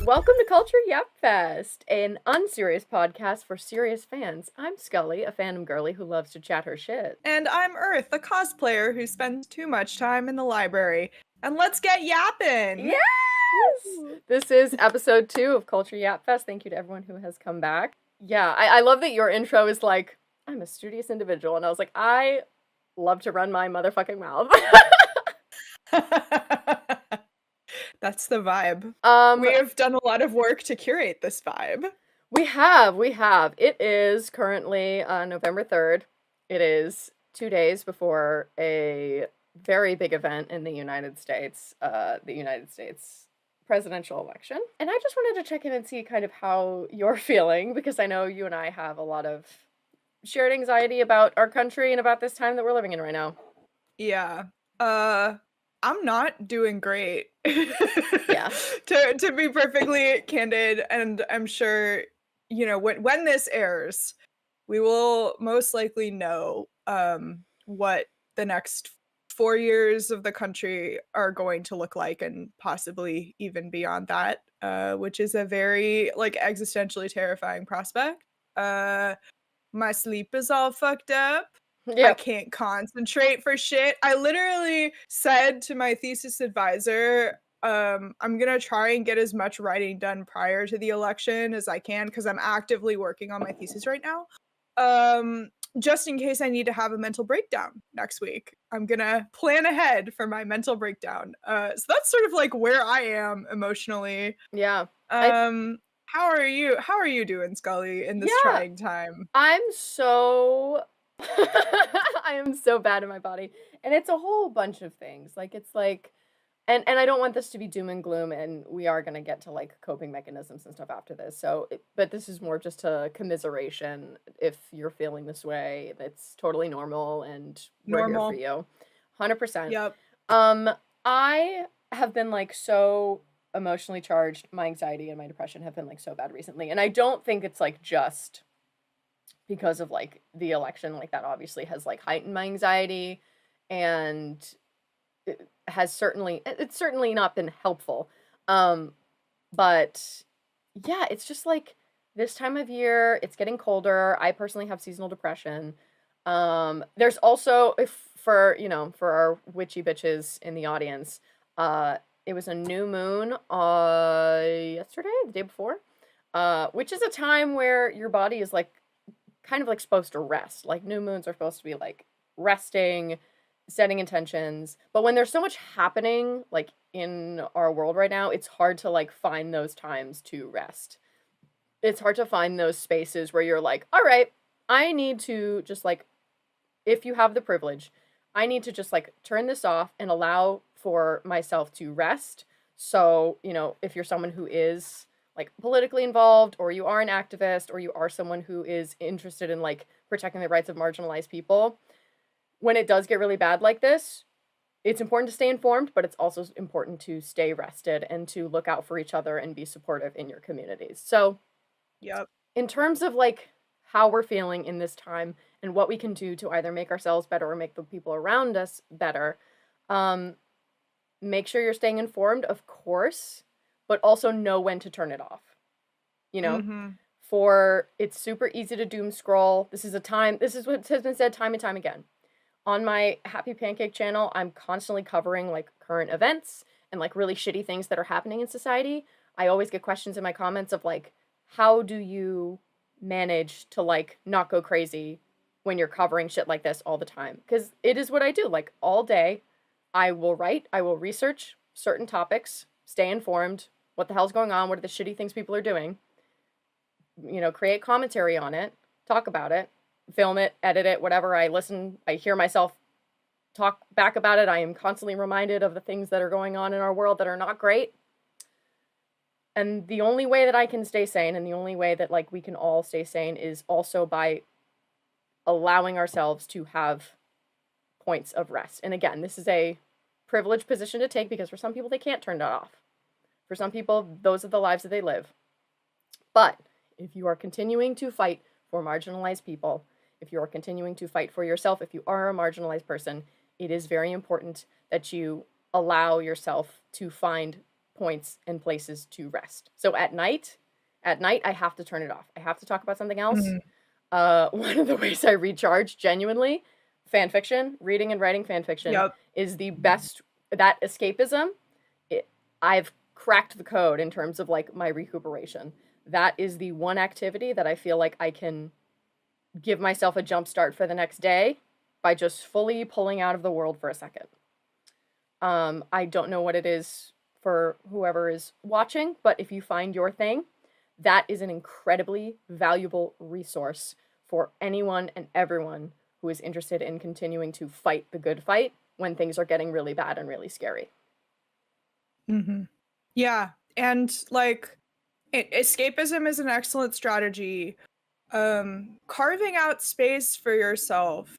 Welcome to Culture Yapfest, an unserious podcast for serious fans. I'm Skullie, a fandom girly who loves to chat her shit. And I'm Earth, a cosplayer who spends too much time in the library. And let's get yapping! Yes! This is episode 2 of Culture Yapfest. Thank you to everyone who has come back. Yeah, I love that your intro is like, I'm a studious individual. And I was like, I love to run my motherfucking mouth. That's the vibe. We have done a lot of work to curate this vibe. We have. It is currently November 3rd. It is 2 days before a very big event in the United States presidential election. And I just wanted to check in and see kind of how you're feeling, because I know you and I have a lot of shared anxiety about our country and about this time that we're living in right now. Yeah. I'm not doing great. Yeah. To be perfectly candid, and I'm sure, you know, when this airs, we will most likely know what the next 4 years of the country are going to look like, and possibly even beyond that, which is a very, like, existentially terrifying prospect. My sleep is all fucked up. Yep. I can't concentrate for shit. I literally said to my thesis advisor, I'm gonna try and get as much writing done prior to the election as I can, because I'm actively working on my thesis right now. Just in case I need to have a mental breakdown next week. I'm gonna plan ahead for my mental breakdown. So that's sort of like where I am emotionally. Yeah. How are you doing, Skullie, in this trying time? I'm so I am so bad in my body. And it's a whole bunch of things. Like it's like and I don't want this to be doom and gloom, and we are going to get to like coping mechanisms and stuff after this. So but this is more just a commiseration. If you're feeling this way, that's totally normal, and we're here for you. 100%. Yep. I have been like so emotionally charged. My anxiety and my depression have been like so bad recently, and I don't think it's like just because of like the election. Like that obviously has like heightened my anxiety, and it's certainly not been helpful. But yeah, it's just like this time of year, it's getting colder. I personally have seasonal depression. There's also, for our witchy bitches in the audience, it was a new moon yesterday, the day before, which is a time where your body is like kind of like supposed to rest. Like new moons are supposed to be like resting, setting intentions. But when there's so much happening like in our world right now, it's hard to like find those times to rest. It's hard to find those spaces where you're like, all right, I need to just like, if you have the privilege, I need to just like turn this off and allow for myself to rest. So, if you're someone who is like politically involved, or you are an activist, or you are someone who is interested in like protecting the rights of marginalized people, when it does get really bad like this, it's important to stay informed, but it's also important to stay rested and to look out for each other and be supportive in your communities. So, yep. In terms of like how we're feeling in this time and what we can do to either make ourselves better or make the people around us better, make sure you're staying informed, of course, but also know when to turn it off. For it's super easy to doom scroll. This is what has been said time and time again. On my Happy Pancake channel, I'm constantly covering like current events and like really shitty things that are happening in society. I always get questions in my comments of like, how do you manage to like not go crazy when you're covering shit like this all the time? Because it is what I do. Like all day, I will write, I will research certain topics, stay informed, what the hell's going on, what are the shitty things people are doing, create commentary on it, talk about it, film it, edit it, whatever. I hear myself talk back about it. I am constantly reminded of the things that are going on in our world that are not great. And the only way that I can stay sane, and the only way that like we can all stay sane, is also by allowing ourselves to have points of rest. And again, this is a privileged position to take, because for some people they can't turn that off. For some people, those are the lives that they live. But if you are continuing to fight for marginalized people, if you are continuing to fight for yourself, if you are a marginalized person, it is very important that you allow yourself to find points and places to rest. So at night, I have to turn it off. I have to talk about something else. Mhm. One of the ways I recharge genuinely, fan fiction, reading and writing fan fiction Yep. is the best. That escapism, I've cracked the code in terms of like my recuperation. That is the one activity that I feel like I can give myself a jump start for the next day by just fully pulling out of the world for a second. I don't know what it is for whoever is watching, but if you find your thing, that is an incredibly valuable resource for anyone and everyone who is interested in continuing to fight the good fight when things are getting really bad and really scary. Yeah, and like escapism is an excellent strategy. Carving out space for yourself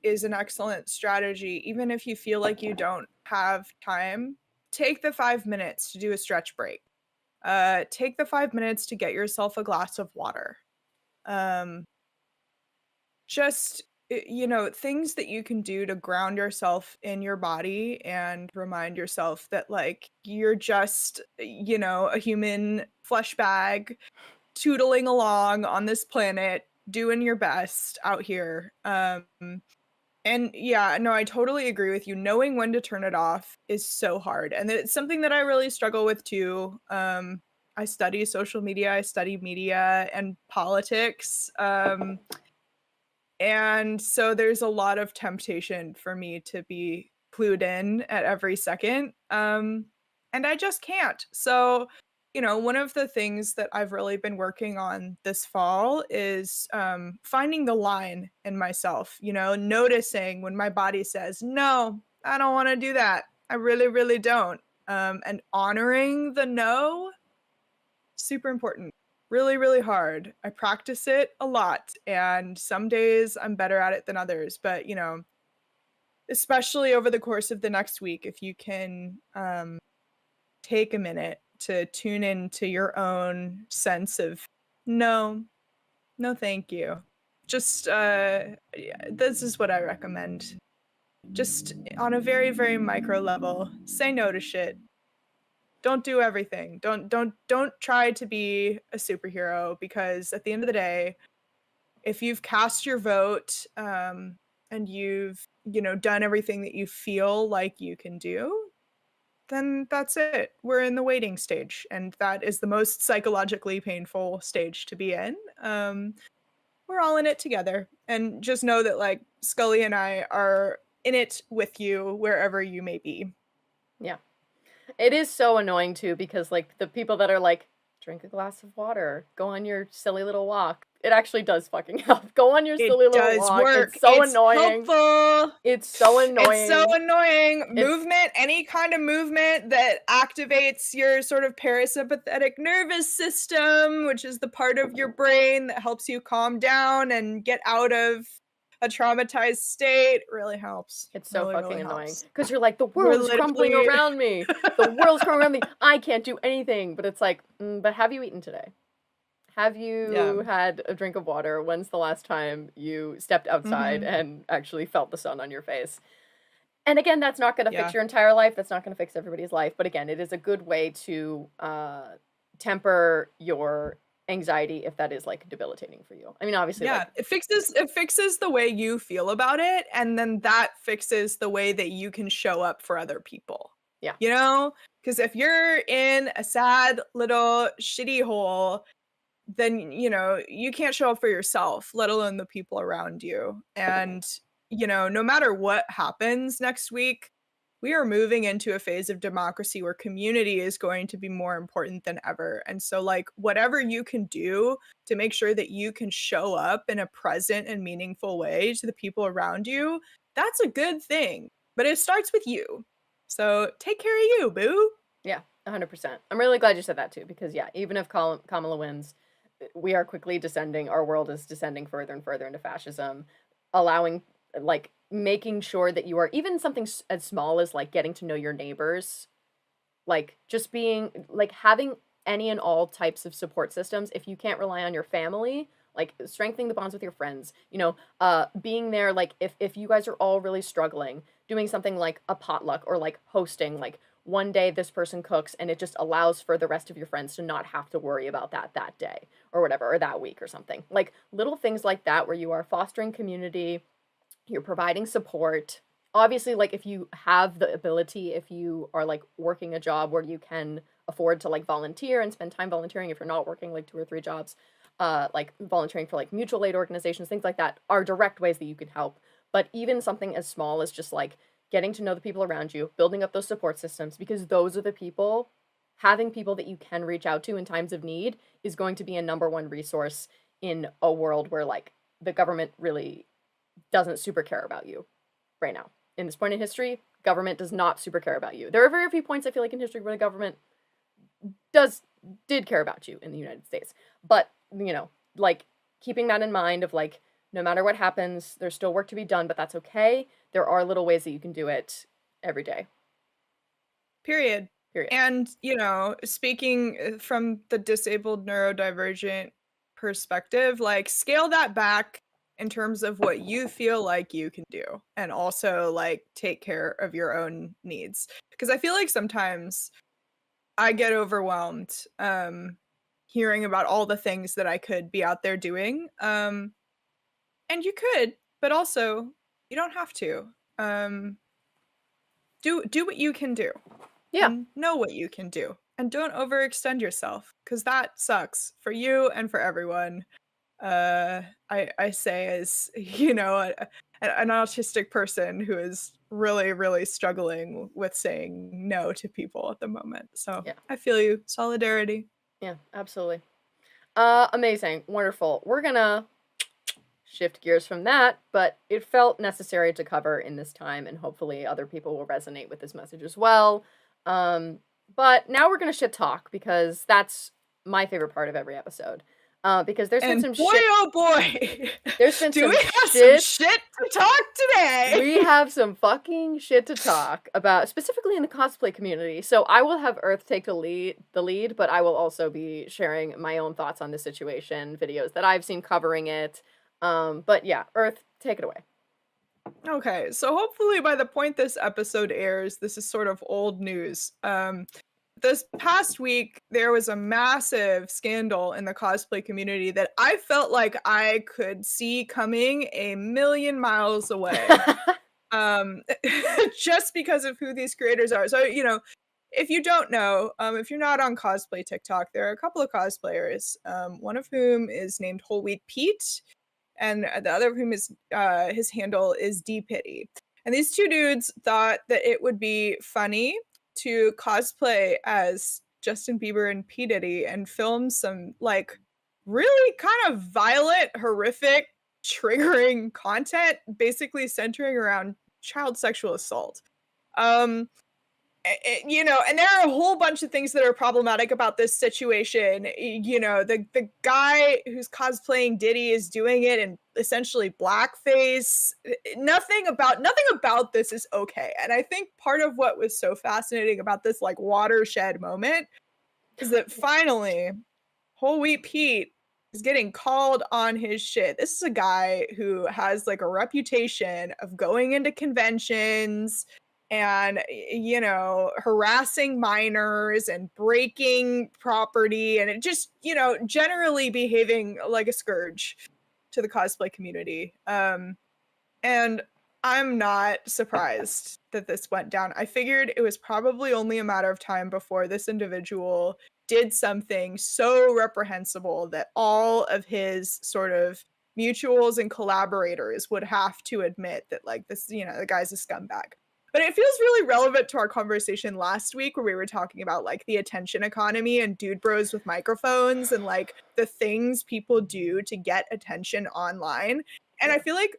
is an excellent strategy. Even if you feel like you don't have time, take the 5 minutes to do a stretch break. Take the 5 minutes to get yourself a glass of water. Um, just things that you can do to ground yourself in your body and remind yourself that like you're just a human flesh bag tootling along on this planet doing your best out here. And yeah, no, I totally agree with you. Knowing when to turn it off is so hard, and it's something that I really struggle with too. I study social media, I study media and politics. And so there's a lot of temptation for me to be clued in at every second. And I just can't. So, one of the things that I've really been working on this fall is finding the line in myself, noticing when my body says, no, I don't want to do that. I really, really don't. And honoring the no, super important. Really, really hard. I practice it a lot, and some days I'm better at it than others. But, especially over the course of the next week, if you can take a minute to tune into your own sense of no, no, thank you. Just, this is what I recommend. Just on a very, very micro level, say no to shit. Don't do everything. Don't try to be a superhero, because at the end of the day, if you've cast your vote and you've done everything that you feel like you can do, then that's it. We're in the waiting stage, and that is the most psychologically painful stage to be in. We're all in it together, and just know that like Skullie and I are in it with you wherever you may be. Yeah. It is so annoying too, because like the people that are like, drink a glass of water, go on your silly little walk. It actually does fucking help. Go on your It silly little does walk. work. It's so It's annoying. helpful. It's so It's so annoying. annoying. Movement, any kind of movement that activates your sort of parasympathetic nervous system, which is the part of your brain that helps you calm down and get out of a traumatized state, really helps. It's so really, fucking really annoying. helps. Because you're like, the We're world is crumbling literally around me. The world's crumbling around me. I can't do anything. But it's like, but have you eaten today? Have Yeah. you had a drink of water? When's the last time you stepped outside and actually felt the sun on your face? And again, that's not going to Yeah. fix your entire life. That's not going to fix everybody's life. But again, it is a good way to temper your anxiety if that is like debilitating for you. I mean, obviously, Yeah, like, it fixes the way you feel about it, and then that fixes the way that you can show up for other people. Yeah. Because if you're in a sad little shitty hole, then you can't show up for yourself, let alone the people around you. And no matter what happens next week, we are moving into a phase of democracy where community is going to be more important than ever. And so like whatever you can do to make sure that you can show up in a present and meaningful way to the people around you, that's a good thing. But it starts with you. So take care of you, boo. Yeah, 100%. I'm really glad you said that too, because yeah, even if Kamala wins, we are quickly descending. Our world is descending further and further into fascism, allowing, like, making sure that you are even something as small as like getting to know your neighbors, like just being like having any and all types of support systems. If you can't rely on your family, like strengthening the bonds with your friends, being there, like if you guys are all really struggling, doing something like a potluck or like hosting, like one day this person cooks and it just allows for the rest of your friends to not have to worry about that day or whatever, or that week or something. Like little things like that where you are fostering community, you're providing support. Obviously, like if you have the ability, if you are like working a job where you can afford to like volunteer and spend time volunteering, if you're not working like 2 or 3 jobs, like volunteering for like mutual aid organizations, things like that are direct ways that you can help. But even something as small as just like getting to know the people around you, building up those support systems, because those are the people, having people that you can reach out to in times of need is going to be a number one resource in a world where like the government really doesn't super care about you right now. In this point in history, government does not super care about you. There are very few points I feel like in history where the government did care about you in the United States. But, you know, like keeping that in mind of like no matter what happens, there's still work to be done, but that's okay. There are little ways that you can do it every day. Period. Period. And, you know, speaking from the disabled neurodivergent perspective, like scale that back in terms of what you feel like you can do and also like take care of your own needs. Because I feel like sometimes I get overwhelmed hearing about all the things that I could be out there doing. And you could, but also you don't have to. Do what you can do. Yeah. And know what you can do. And don't overextend yourself, because that sucks for you and for everyone. I say as, you know, an autistic person who is really, really struggling with saying no to people at the moment. So Yeah. I feel you. Solidarity. Yeah, absolutely. Amazing. Wonderful. We're gonna shift gears from that, but it felt necessary to cover in this time, and hopefully other people will resonate with this message as well. But now we're gonna shit talk because that's my favorite part of every episode. Because there's been And some boy, shit. oh boy, There's been do some we have some shit. shit to talk today? We have some fucking shit to talk about, specifically in the cosplay community. So I will have Earth take the lead, but I will also be sharing my own thoughts on the situation, videos that I've seen covering it. But yeah, Earth, take it away. Okay, so hopefully by the point this episode airs, this is sort of old news. This past week, there was a massive scandal in the cosplay community that I felt like I could see coming a million miles away. Just because of who these creators are. So, you know, if you don't know, if you're not on cosplay TikTok, there are a couple of cosplayers, one of whom is named Whole Wheat Pete, and the other of whom is his handle is D Pity. And these two dudes thought that it would be funny to cosplay as Justin Bieber and P. Diddy and film some like really kind of violent, horrific, triggering content, basically centering around child sexual assault. You know, and there are a whole bunch of things that are problematic about this situation. You know, the guy who's cosplaying Diddy is doing it in essentially blackface. Nothing about this is okay. And I think part of what was so fascinating about this like watershed moment is that finally Whole Wheat Pete is getting called on his shit. This is a guy who has like a reputation of going into conventions and, you know, harassing minors and breaking property and it just, you know, generally behaving like a scourge to the cosplay community. And I'm not surprised that this went down. I figured it was probably only a matter of time before this individual did something so reprehensible that all of his sort of mutuals and collaborators would have to admit that like this, you know, the guy's a scumbag. But it feels really relevant to our conversation last week where we were talking about like the attention economy and dude bros with microphones and like the things people do to get attention online. And I feel like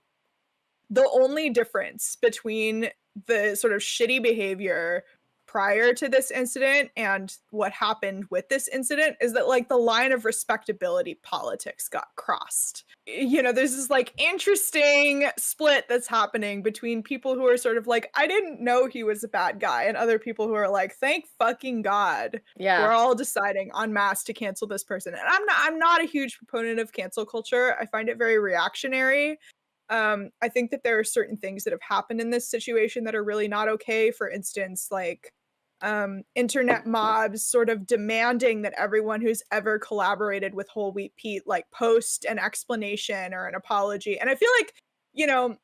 the only difference between the sort of shitty behavior prior to this incident and what happened with this incident is that like the line of respectability politics got crossed. You know, there's this like interesting split that's happening between people who are sort of like, I didn't know he was a bad guy, and other people who are like, thank fucking God. Yeah. We're all deciding en masse to cancel this person. And I'm not a huge proponent of cancel culture. I find it very reactionary. I think that there are certain things that have happened in this situation that are really not okay. For instance, like internet mobs sort of demanding that everyone who's ever collaborated with Whole Wheat Pete like post an explanation or an apology. And I feel like, you know,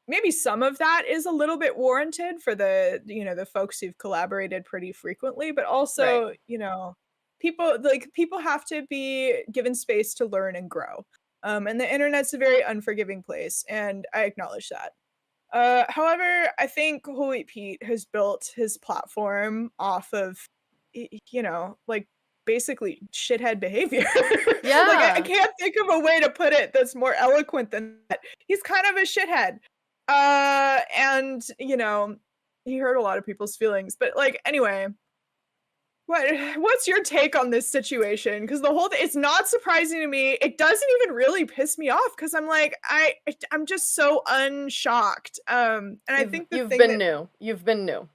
maybe some of that is a little bit warranted for the, you know, the folks who've collaborated pretty frequently, but Right. also, you know, people have to be given space to learn and grow. And the internet's a very unforgiving place, and I acknowledge that. However, I think Holy Pete has built his platform off of, you know, like basically shithead behavior. Like I Yeah. can't think of a way to put it that's more eloquent than that. He's kind of a shithead. And you know, he hurt a lot of people's feelings. But like anyway, what's your take on this situation? Because the whole thing, it's not surprising to me. It doesn't even really piss me off because I'm like, I'm just so unshocked. And I think the You've thing been that new. You've been new.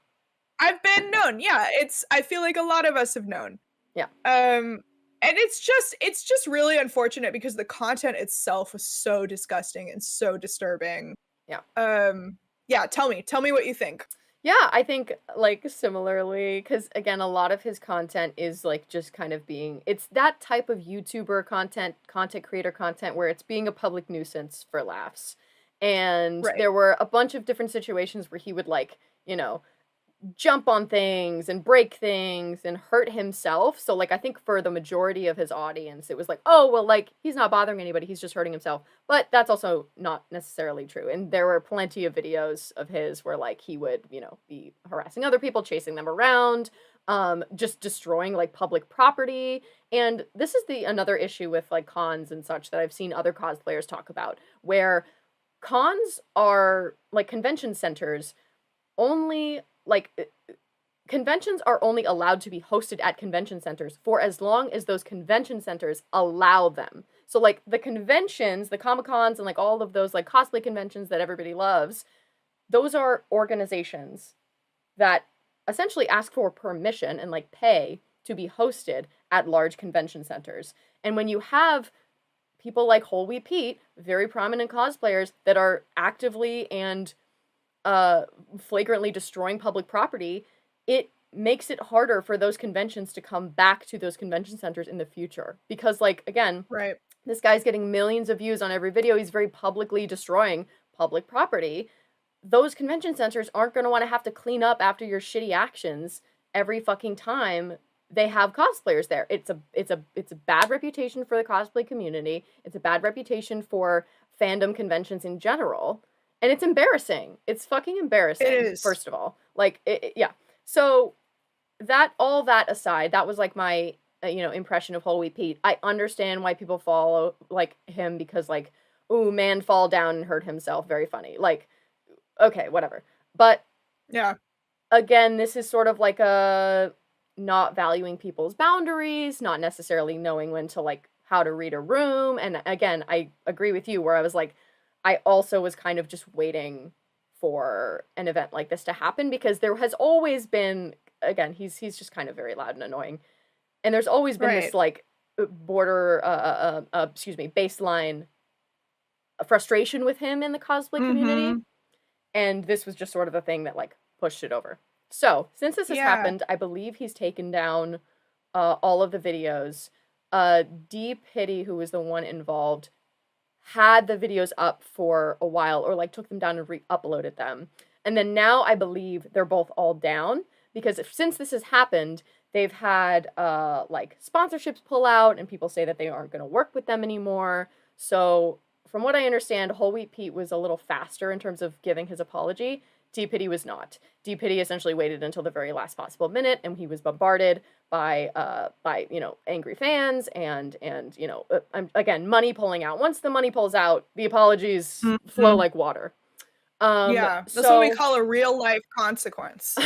I've been known, yeah, I feel like a lot of us have known. Yeah. And it's just really unfortunate because the content itself was so disgusting and so disturbing. Yeah. Yeah, tell me what you think. Yeah, I think like similarly, because again, a lot of his content is like just kind of being, it's that type of YouTuber content, content creator content where it's being a public nuisance for laughs. And Right. there were a bunch of different situations where he would like, you know, jump on things and break things and hurt himself. So like I think for the majority of his audience it was like, "Oh, well like he's not bothering anybody, he's just hurting himself." But that's also not necessarily true. And there were plenty of videos of his where like he would, you know, be harassing other people, chasing them around, just destroying like public property. And this is the another issue with like cons and such that I've seen other cosplayers talk about where cons are like convention centers only like conventions are only allowed to be hosted at convention centers for as long as those convention centers allow them. So like the conventions, the Comic-Cons and like all of those like cosplay conventions that everybody loves, those are organizations that essentially ask for permission and like pay to be hosted at large convention centers. And when you have people like Whole Wheat Pete, very prominent cosplayers that are actively and flagrantly destroying public property, it makes it harder for those conventions to come back to those convention centers in the future. Because, like, again, Right. this guy's getting millions of views on every video. He's very publicly destroying public property. Those convention centers aren't going to want to have to clean up after your shitty actions every fucking time they have cosplayers there. It's a bad reputation for the cosplay community. It's a bad reputation for fandom conventions in general. And it's embarrassing. It's fucking It embarrassing, is. first of all. Like, yeah. So, all that aside, that was like my, you know, impression of Whole Wheat Pete. I understand why people follow, like, him because, like, ooh, man fall down and hurt himself. Very funny. Like, okay, whatever. But, Yeah. again, this is sort of like a not valuing people's boundaries, not necessarily knowing when to, like, how to read a room. And again, I agree with you where I was like, I also was kind of just waiting for an event like this to happen because there has always been, again, he's just kind of very loud and annoying. And there's always been this Right. like baseline frustration with him in the cosplay community. Mhm. And this was just sort of the thing that like pushed it over. So, since this has Yeah. happened, I believe he's taken down all of the videos. D Pity, who was the one involved, had the videos up for a while or like took them down and re-uploaded them. And then now I believe they're both all down because since this has happened, they've had like sponsorships pull out and people say that they aren't going to work with them anymore. So from what I understand, Whole Wheat Pete was a little faster in terms of giving his apology. D Pity was not. D Pity essentially waited until the very last possible minute, and he was bombarded by you know angry fans and you know again money pulling out. Once the money pulls out, the apologies flow Mhm. like water. Yeah. That's what we So call a real life consequence.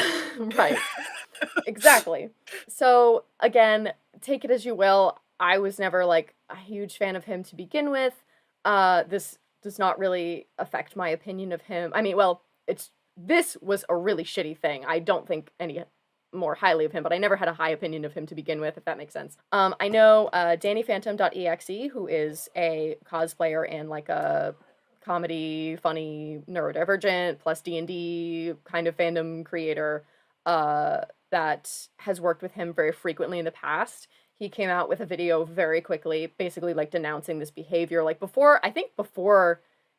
right, exactly. So again, take it as you will. I was never like a huge fan of him to begin with. This does not really affect my opinion of him. I mean, well, this was a really shitty thing. I don't think any more highly of him, but I never had a high opinion of him to begin with, if that makes sense. I know DannyPhantom.exe, who is a cosplayer and like a comedy, funny, neurodivergent plus D&D kind of fandom creator. that has worked with him very frequently in the past. He came out with a video very quickly, basically like denouncing this behavior. Like before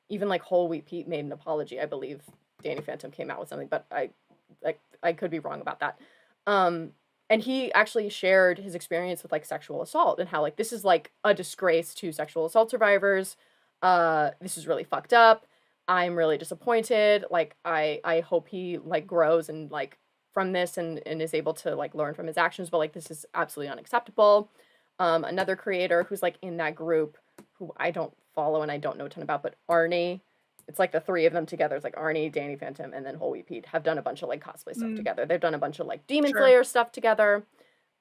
even like Whole Wheat Pete made an apology, I believe Danny Phantom came out with something, but I could be wrong about that. And he actually shared his experience with like sexual assault and how like this is like a disgrace to sexual assault survivors. This is really fucked up. I'm really disappointed. Like I hope he like grows and like from this and is able to like learn from his actions, but like this is absolutely unacceptable. Another creator who's like in that group who I don't follow and I don't know a ton about, but Arnie, it's like the three of them together. It's like Arnie, Danny Phantom, and then Whole Wheat Pete have done a bunch of like cosplay stuff together. They've done a bunch of like Demon Sure. Slayer stuff together,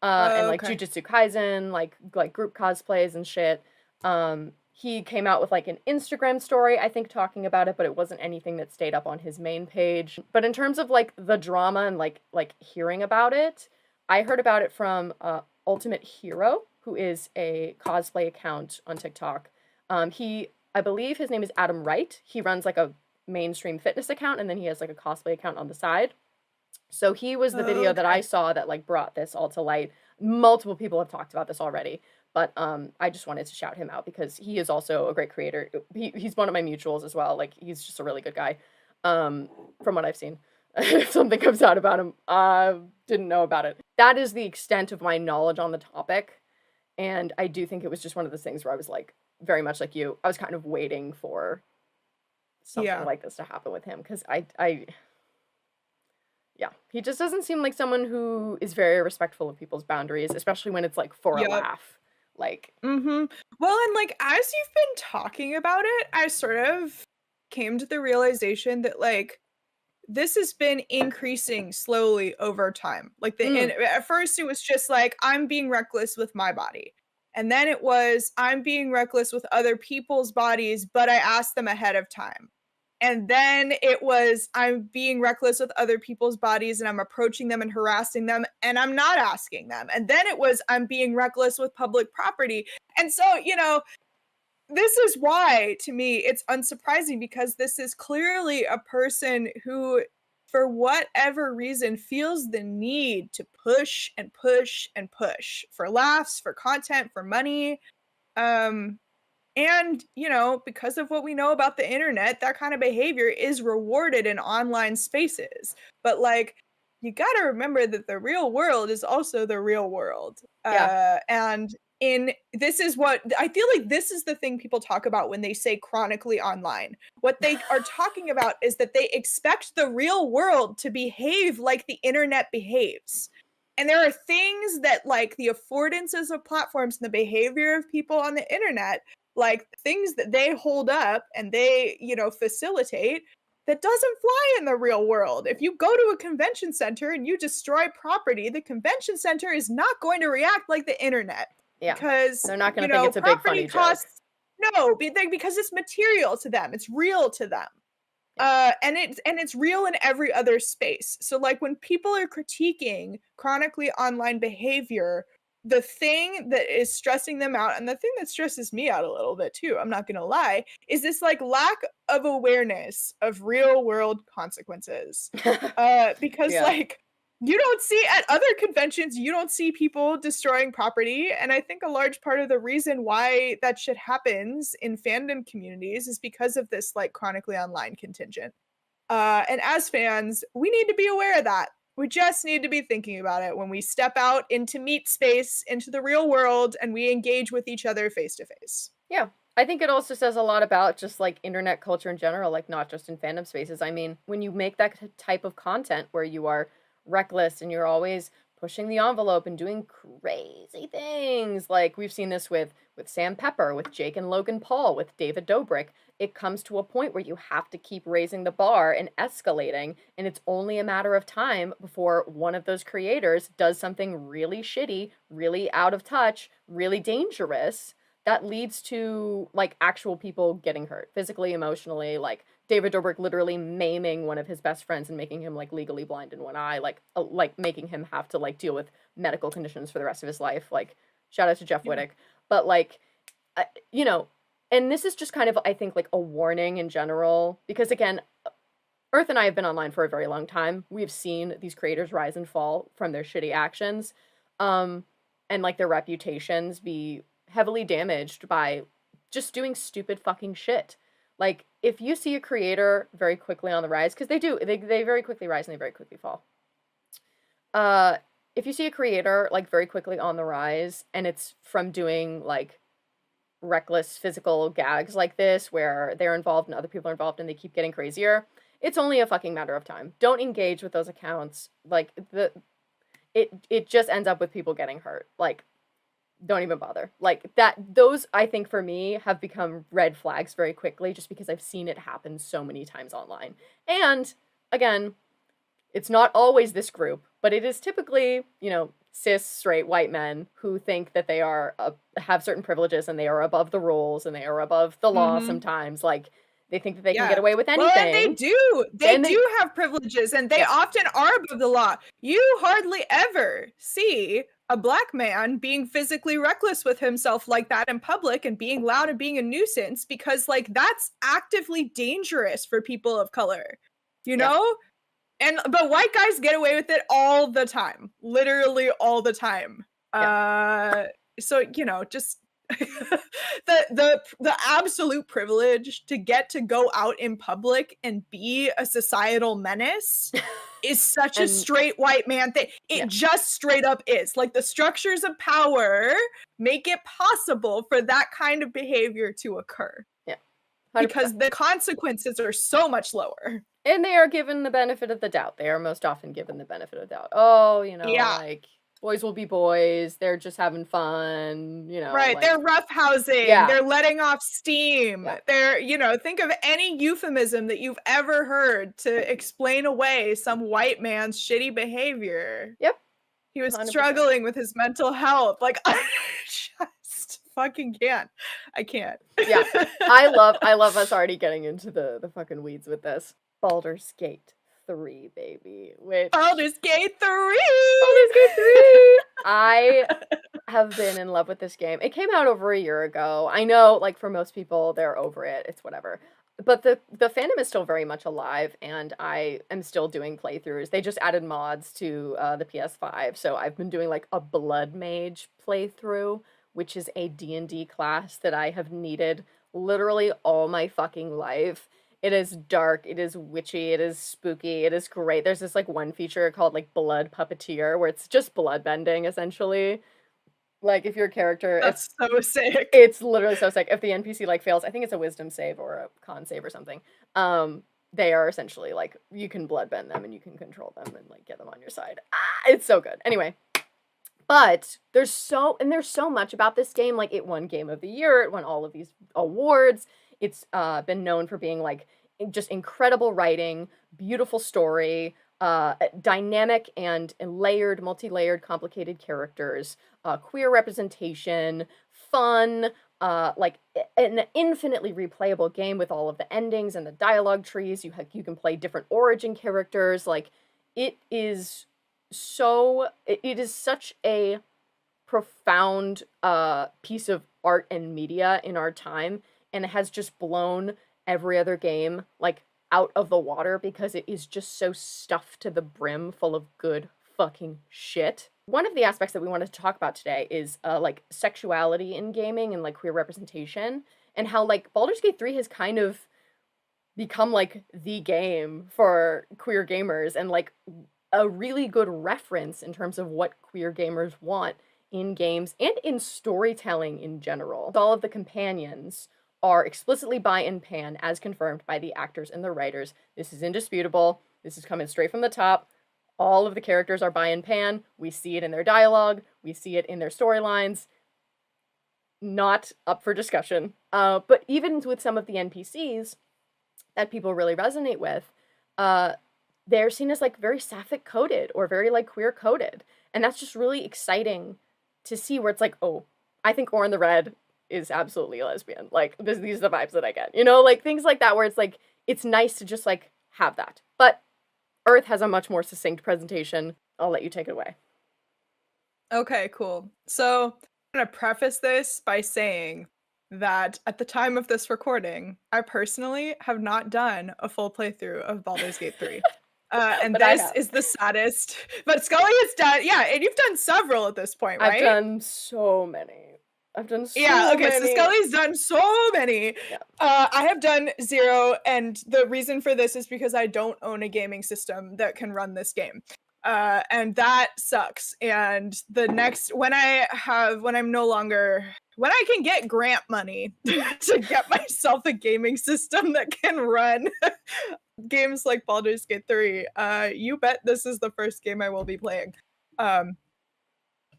and like Okay. Jujutsu Kaisen, like group cosplays and shit. He came out with like an Instagram story, I think, talking about it, but it wasn't anything that stayed up on his main page. But in terms of like the drama and like hearing about it, I heard about it from Ultimate Hero, who is a cosplay account on TikTok. I believe his name is Adam Wright. He runs like a mainstream fitness account and then he has like a cosplay account on the side. So he was the video that I Okay. saw that like brought this all to light. Multiple people have talked about this already, but I just wanted to shout him out because he is also a great creator. He's one of my mutuals as well. Like he's just a really good guy. From what I've seen. If something comes out about him, didn't know about it. That is the extent of my knowledge on the topic. And I do think it was just one of those things where I was like, very much like you, I was kind of waiting for something Yeah. like this to happen with him because yeah, he just doesn't seem like someone who is very respectful of people's boundaries, especially when it's like for a Yep. laugh. Like, Well, and like as you've been talking about it, I sort of came to the realization that like this has been increasing slowly over time. Like mm, at first it was just like I'm being reckless with my body. And then it was I'm being reckless with other people's bodies, but I asked them ahead of time. And then it was I'm being reckless with other people's bodies and I'm approaching them and harassing them and I'm not asking them. And then it was I'm being reckless with public property. And so, this is why to me it's unsurprising because this is clearly a person who for whatever reason feels the need to push and push and push for laughs, for content, for money. Um and, because of what we know about the internet, that kind of behavior is rewarded in online spaces. But like, you got to remember that the real world is also the real world. yeah. And in this is what I feel like this is the thing people talk about when they say chronically online. What they are talking about is that they expect the real world to behave like the internet behaves. And there are things that like the affordances of platforms and the behavior of people on the internet like things that they hold up and they, facilitate that doesn't fly in the real world. If you go to a convention center and you destroy property, the convention center is not going to react like the internet Yeah. because, They're not going to think it's a big property funny joke. costs no, because it's material to them. It's real to them. Yeah. And it's real in every other space. So like when people are critiquing chronically online behavior, the thing that is stressing them out and the thing that stresses me out a little bit too, I'm not going to lie, is this like lack of awareness of real world consequences. Because Yeah. like you don't see at other conventions, you don't see people destroying property. And I think a large part of the reason why that shit happens in fandom communities is because of this like chronically online contingent. And as fans, we need to be aware of that. We just need to be thinking about it when we step out into meat space, into the real world, and we engage with each other face to face. Yeah. I think it also says a lot about just like internet culture in general, like not just in fandom spaces. I mean, when you make that type of content where you are reckless and you're always pushing the envelope and doing crazy things, like we've seen this with Sam Pepper, with Jake and Logan Paul, with David Dobrik, it comes to a point where you have to keep raising the bar and escalating, and it's only a matter of time before one of those creators does something really shitty, really out of touch, really dangerous that leads to like actual people getting hurt physically, emotionally, like David Dobrik literally maiming one of his best friends and making him like legally blind in one eye, like making him have to like deal with medical conditions for the rest of his life. Like shout out to Jeff Yeah. Wittick, but like you know, and this is just kind of I think like a warning in general because again, Earth and I have been online for a very long time. We've seen these creators rise and fall from their shitty actions, and like their reputations be heavily damaged by just doing stupid fucking shit. Like if you see a creator very quickly on the rise, because they very quickly rise and they very quickly fall. Uh, if you see a creator like very quickly on the rise, and it's from doing like reckless physical gags like this where they're involved and other people are involved and they keep getting crazier, it's only a fucking matter of time. Don't engage with those accounts. Like it just ends up with people getting hurt. Like don't even bother. Like that those I think for me have become red flags very quickly just because I've seen it happen so many times online. And again, it's not always this group, but it is typically, cis straight white men who think that they are have certain privileges and they are above the rules and they are above the law sometimes. Like they think that they can get away with anything. Well, and they do. They do have privileges and they often are above the law. You hardly ever see a black man being physically reckless with himself like that in public and being loud and being a nuisance because like that's actively dangerous for people of color. You know? But white guys get away with it all the time. Literally all the time. So, just the absolute privilege to get to go out in public and be a societal menace is such a straight white man thing. It just straight up is. Like the structures of power make it possible for that kind of behavior to occur. Yeah. 100%. Because the consequences are so much lower. And they are given the benefit of the doubt. They are most often given the benefit of the doubt. Oh, like boys will be boys. They're just having fun, Right. Like, they're roughhousing. Yeah. They're letting off steam. Yeah. They're, think of any euphemism that you've ever heard to explain away some white man's shitty behavior. Yep. He was 100%. Struggling with his mental health. Like, I just fucking can't. I can't. Yeah. I love us already getting into the fucking weeds with this. Baldurs Gate 3, baby. Baldurs Gate 3! Baldurs Gate 3! I have been in love with this game. It came out over a year ago. I know, like, for most people, they're over it. It's whatever. But the fandom is still very much alive, and I am still doing playthroughs. They just added mods to the PS5, so I've been doing, like, a Blood Mage playthrough, which is a D&D class that I have needed literally all my fucking life. It is dark, it is witchy, it is spooky, it is great. There's this, like, one feature called, like, Blood Puppeteer, where it's just blood bending, essentially. Like, if your character... That's so sick. It's literally so sick. If the NPC, like, fails, I think it's a wisdom save or a con save or something, they are essentially, like, you can blood bend them and you can control them and, like, get them on your side. It's so good. Anyway. But there's so much about this game. Like, it won Game of the Year, it won all of these awards. It's been known for being, like, just incredible writing, beautiful story, dynamic and layered, multi-layered, complicated characters, queer representation, fun, like an infinitely replayable game with all of the endings and the dialogue trees. You can play different origin characters. Like, it is such a profound piece of art and media in our time. And it has just blown every other game, like, out of the water because it is just so stuffed to the brim full of good fucking shit. One of the aspects that we wanted to talk about today is, like, sexuality in gaming and, like, queer representation, and how, like, Baldur's Gate 3 has kind of become, like, the game for queer gamers and, like, a really good reference in terms of what queer gamers want in games and in storytelling in general. All of the companions are explicitly bi and pan, as confirmed by the actors and the writers. This is indisputable. This is coming straight from the top. All of the characters are bi and pan. We see it in their dialogue. We see it in their storylines. Not up for discussion. But even with some of the NPCs that people really resonate with, they're seen as, like, very sapphic coded or very, like, queer coded. And that's just really exciting to see, where it's like, oh, I think Orin the Red is absolutely a lesbian. Like, these are the vibes that I get, like, things like that, where it's like, it's nice to just, like, have that. But Earth has a much more succinct presentation. I'll let you take it away. Okay, cool. So I'm gonna preface this by saying that at the time of this recording, I personally have not done a full playthrough of Baldur's Gate 3. And But I this have. is the saddest. But Skullie has done, yeah, and you've done several at this point, I've right? done so many. I've done Yeah, so okay, so many. Skullie's done so many. Yeah. I have done 0, and the reason for this is because I don't own a gaming system that can run this game. And that sucks. And the next when I'm no longer when I can get grant money to get myself a gaming system that can run games like Baldur's Gate 3, you bet this is the first game I will be playing. Um,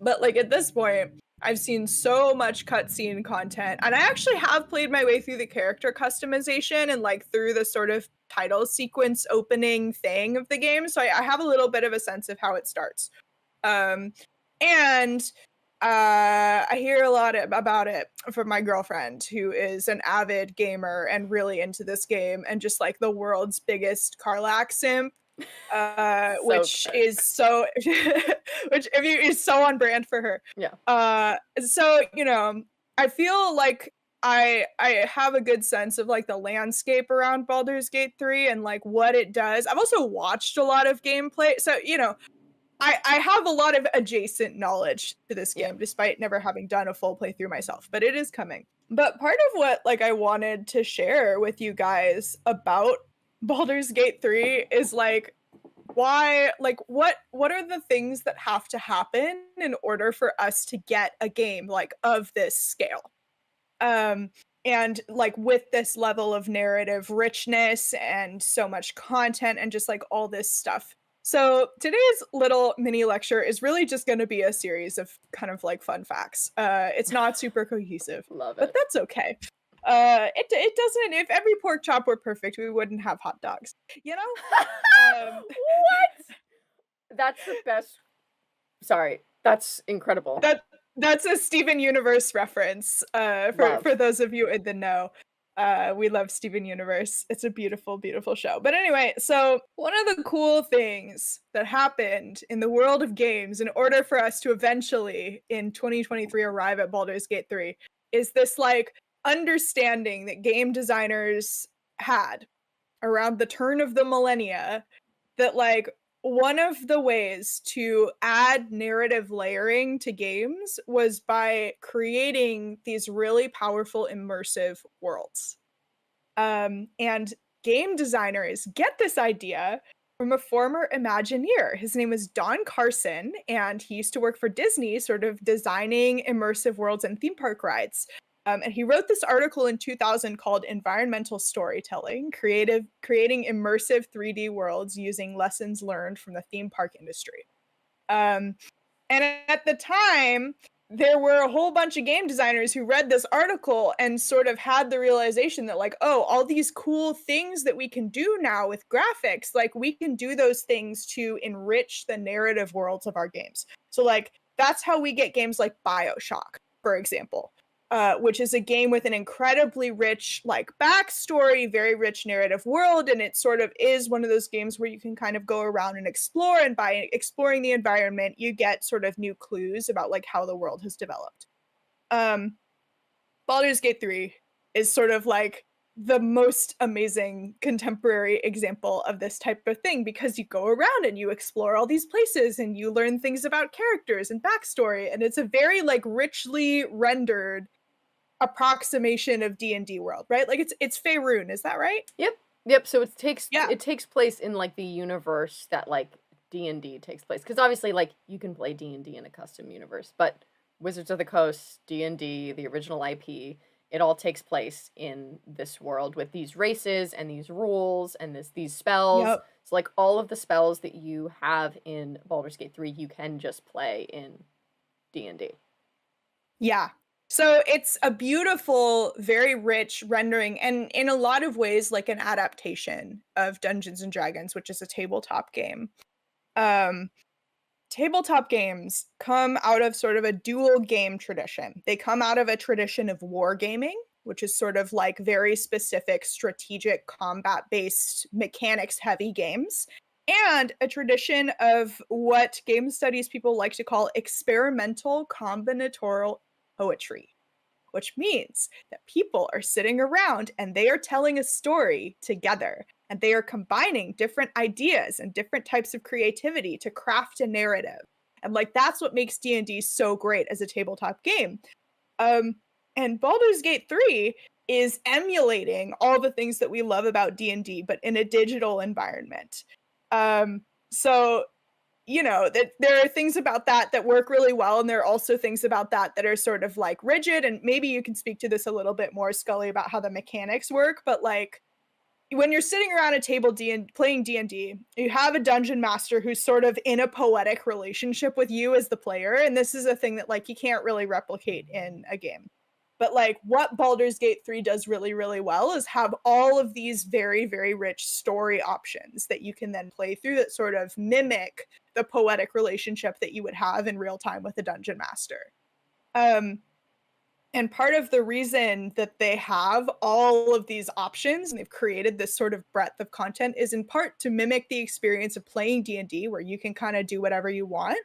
but like at this point, I've seen so much cutscene content, and I actually have played my way through the character customization and like through the sort of title sequence opening thing of the game. So I have a little bit of a sense of how it starts. Um, and I hear a lot about it from my girlfriend, who is an avid gamer and really into this game, and just like the world's biggest Karlach simp, So which good. is so, which if you is so on brand for her. Yeah. So you know, I feel like I have a good sense of like the landscape around Baldur's Gate 3 and like what it does. I've also watched a lot of gameplay, so you know, I have a lot of adjacent knowledge to this Yeah. game, despite never having done a full playthrough myself, but it is coming. But part of what like I wanted to share with you guys about Baldur's Gate 3 is like why like what are the things that have to happen in order for us to get a game like of this scale? Um and like with this level of narrative richness and so much content and just like all this stuff. So today's little mini lecture is really just going to be a series of kind of like fun facts. It's not super cohesive, Love but it. that's okay. It doesn't. If every pork chop were perfect, we wouldn't have hot dogs. You know. What? That's the best. Sorry. That's incredible. That that's a Steven Universe reference. Love. For those of you in the know, we love Steven Universe. It's a beautiful, beautiful show. But anyway, so one of the cool things that happened in the world of games in order for us to eventually in 2023 arrive at Baldur's Gate 3 is this like understanding that game designers had around the turn of the millennia that like one of the ways to add narrative layering to games was by creating these really powerful immersive worlds. And game designers get this idea from a former Imagineer. His name is Don Carson, and he used to work for Disney, sort of designing immersive worlds and theme park rides. And he wrote this article in 2000 called Environmental Storytelling, Creating Immersive 3D Worlds Using Lessons Learned from the Theme Park Industry. Um, and at the time, there were a whole bunch of game designers who read this article and sort of had the realization that like, oh, all these cool things that we can do now with graphics, like we can do those things to enrich the narrative worlds of our games. So like that's how we get games like BioShock, for example. Which is a game with an incredibly rich like backstory, very rich narrative world, and it sort of is one of those games where you can kind of go around and explore, and by exploring the environment, you get sort of new clues about like how the world has developed. Um, Baldur's Gate 3 is sort of like the most amazing contemporary example of this type of thing because you go around and you explore all these places and you learn things about characters and backstory, and it's a very like richly rendered approximation of D&D world, right? Like it's Faerun, is that right? Yep. So Yeah. it takes place in like the universe that like D&D takes place, because obviously like you can play D&D in a custom universe, but Wizards of the Coast, D&D, the original IP, it all takes place in this world with these races and these rules and these spells. Yep. So like all of the spells that you have in Baldur's Gate 3, you can just play in D&D. Yeah. So it's a beautiful, very rich rendering, and in a lot of ways, like an adaptation of Dungeons and Dragons, which is a tabletop game. Um, Tabletop games come out of sort of a dual game tradition. They come out of a tradition of wargaming, which is sort of like very specific strategic combat based mechanics heavy games, and a tradition of what game studies people like to call experimental combinatorial poetry. which means that people are sitting around and they are telling a story together, and they are combining different ideas and different types of creativity to craft a narrative. And like that's what makes D&D so great as a tabletop game. Um, and Baldur's Gate 3 is emulating all the things that we love about D&D, but in a digital environment. So you know, that there are things about that that work really well, and there are also things about that that are sort of like rigid. And maybe you can speak to this a little bit more, Skullie, about how the mechanics work. But like when you're sitting around a table playing D&D, you have a dungeon master who's sort of in a poetic relationship with you as the player, and this is a thing that like you can't really replicate in a game. But like what Baldur's Gate 3 does really, really well is have all of these very, very rich story options that you can then play through that sort of mimic the poetic relationship that you would have in real time with a dungeon master. And part of the reason that they have all of these options and they've created this sort of breadth of content is in part to mimic the experience of playing D&D, where you can kind of do whatever you want.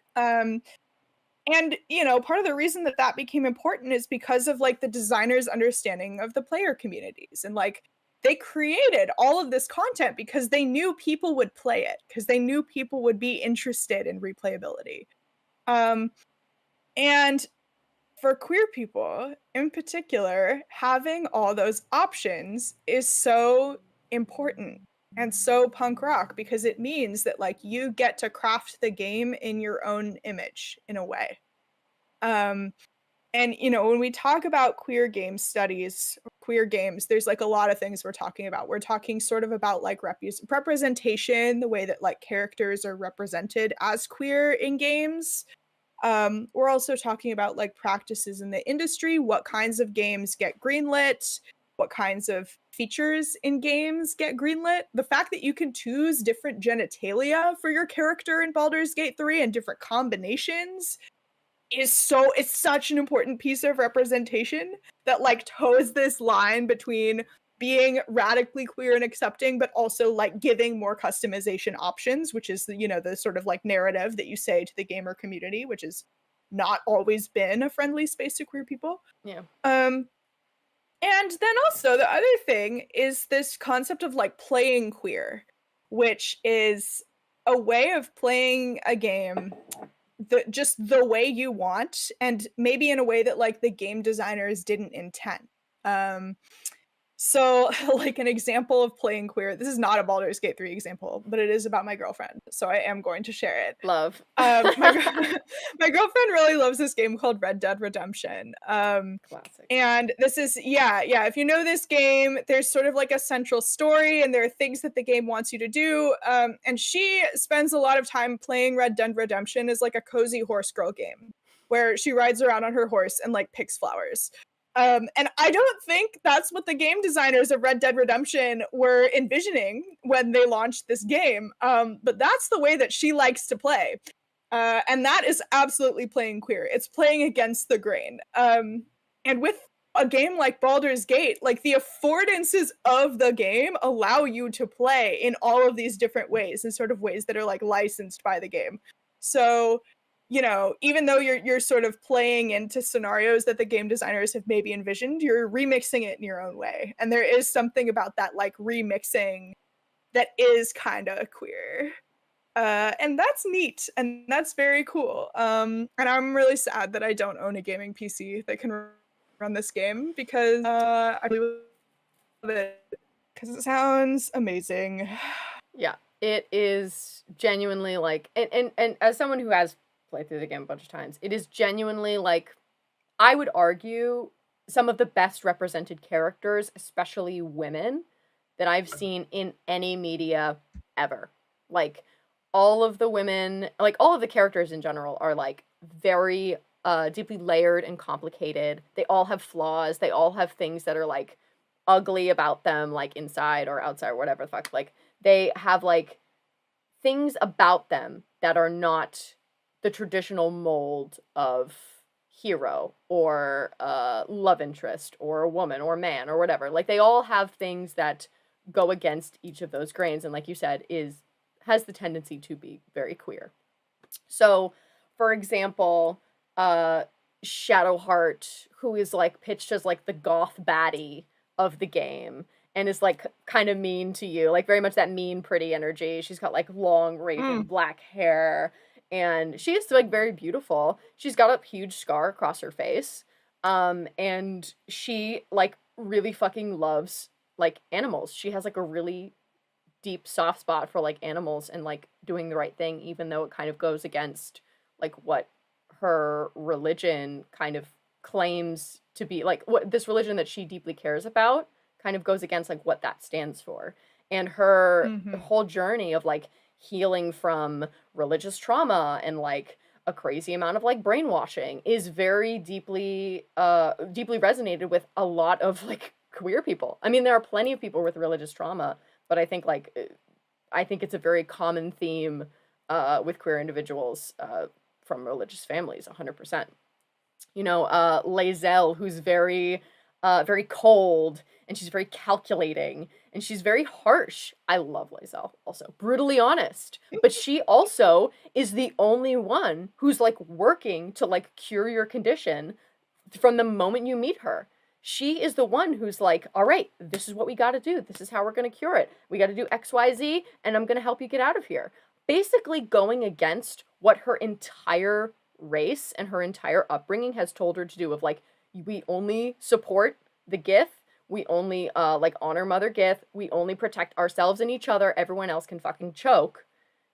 And, you know, part of the reason that that became important is because of like the designers' understanding of the player communities. And like they created all of this content because they knew people would play it, because they knew people would be interested in replayability. And for queer people in particular, having all those options is so important and so punk rock, because it means that like you get to craft the game in your own image in a way. And you know, when we talk about queer game studies, queer games, there's like a lot of things we're talking about. We're talking sort of about like representation, the way that like characters are represented as queer in games. We're also talking about like practices in the industry, what kinds of games get greenlit, what kinds of features in games get greenlit. The fact that you can choose different genitalia for your character in Baldur's Gate 3 and different combinations it's such an important piece of representation that like toes this line between being radically queer and accepting, but also like giving more customization options, which is the, you know, the sort of like narrative that you say to the gamer community, which has not always been a friendly space to queer people. Yeah. And then also the other thing is this concept of like playing queer, which is a way of playing a game just the way you want, and maybe in a way that like the game designers didn't intend. So like an example of playing queer, this is not a Baldur's Gate 3 example, but it is about my girlfriend, so I am going to share it. Love. My girlfriend really loves this game called Red Dead Redemption. Classic. And this is yeah, if you know this game, there's sort of like a central story and there are things that the game wants you to do. And she spends a lot of time playing Red Dead Redemption as like a cozy horse girl game where she rides around on her horse and like picks flowers. And I don't think that's what the game designers of Red Dead Redemption were envisioning when they launched this game. But that's the way that she likes to play. And that is absolutely playing queer. It's playing against the grain. And with a game like Baldur's Gate, like the affordances of the game allow you to play in all of these different ways, in sort of ways that are like licensed by the game. So you know, even though you're sort of playing into scenarios that the game designers have maybe envisioned, you're remixing it in your own way. And there is something about that like remixing that is kind of queer. And that's neat, and that's very cool. And I'm really sad that I don't own a gaming PC that can run this game, because I really love it, because it sounds amazing. Yeah, it is genuinely like, and as someone who has played through the game a bunch of times, it is genuinely like, I would argue, some of the best represented characters, especially women, that I've seen in any media ever. Like, all of the women, like all of the characters in general are like very deeply layered and complicated. They all have flaws. They all have things that are like ugly about them, like inside or outside or whatever the fuck. Like, they have like things about them that are not the traditional mold of hero or love interest or a woman or man or whatever. Like, they all have things that go against each of those grains, and like you said, has the tendency to be very queer. So, for example, Shadowheart, who is like pitched as like the goth baddie of the game and is like kind of mean to you, like very much that mean pretty energy. She's got like long raven Mm. black hair and she is like very beautiful. She's got a huge scar across her face. And she like really fucking loves like animals. She has like a really deep soft spot for like animals and like doing the right thing, even though it kind of goes against like what her religion kind of claims to be, like what this religion that she deeply cares about kind of goes against like what that stands for. And her Mhm. whole journey of like healing from religious trauma and like a crazy amount of like brainwashing is very deeply resonated with a lot of like queer people. I mean, there are plenty of people with religious trauma, but I think it's a very common theme with queer individuals from religious families, 100%. You know, Lae'zel, who's very cold, and she's very calculating, and she's very harsh. I love Lae'zel, also brutally honest, but she also is the only one who's like working to like cure your condition from the moment you meet her. She is the one who's like, all right, this is what we got to do. This is how we're going to cure it. We got to do XYZ, and I'm going to help you get out of here. Basically, going against what her entire race and her entire upbringing has told her to do, of like, we only support the Gith. We only like honor Mother Gith. We only protect ourselves and each other. Everyone else can fucking choke.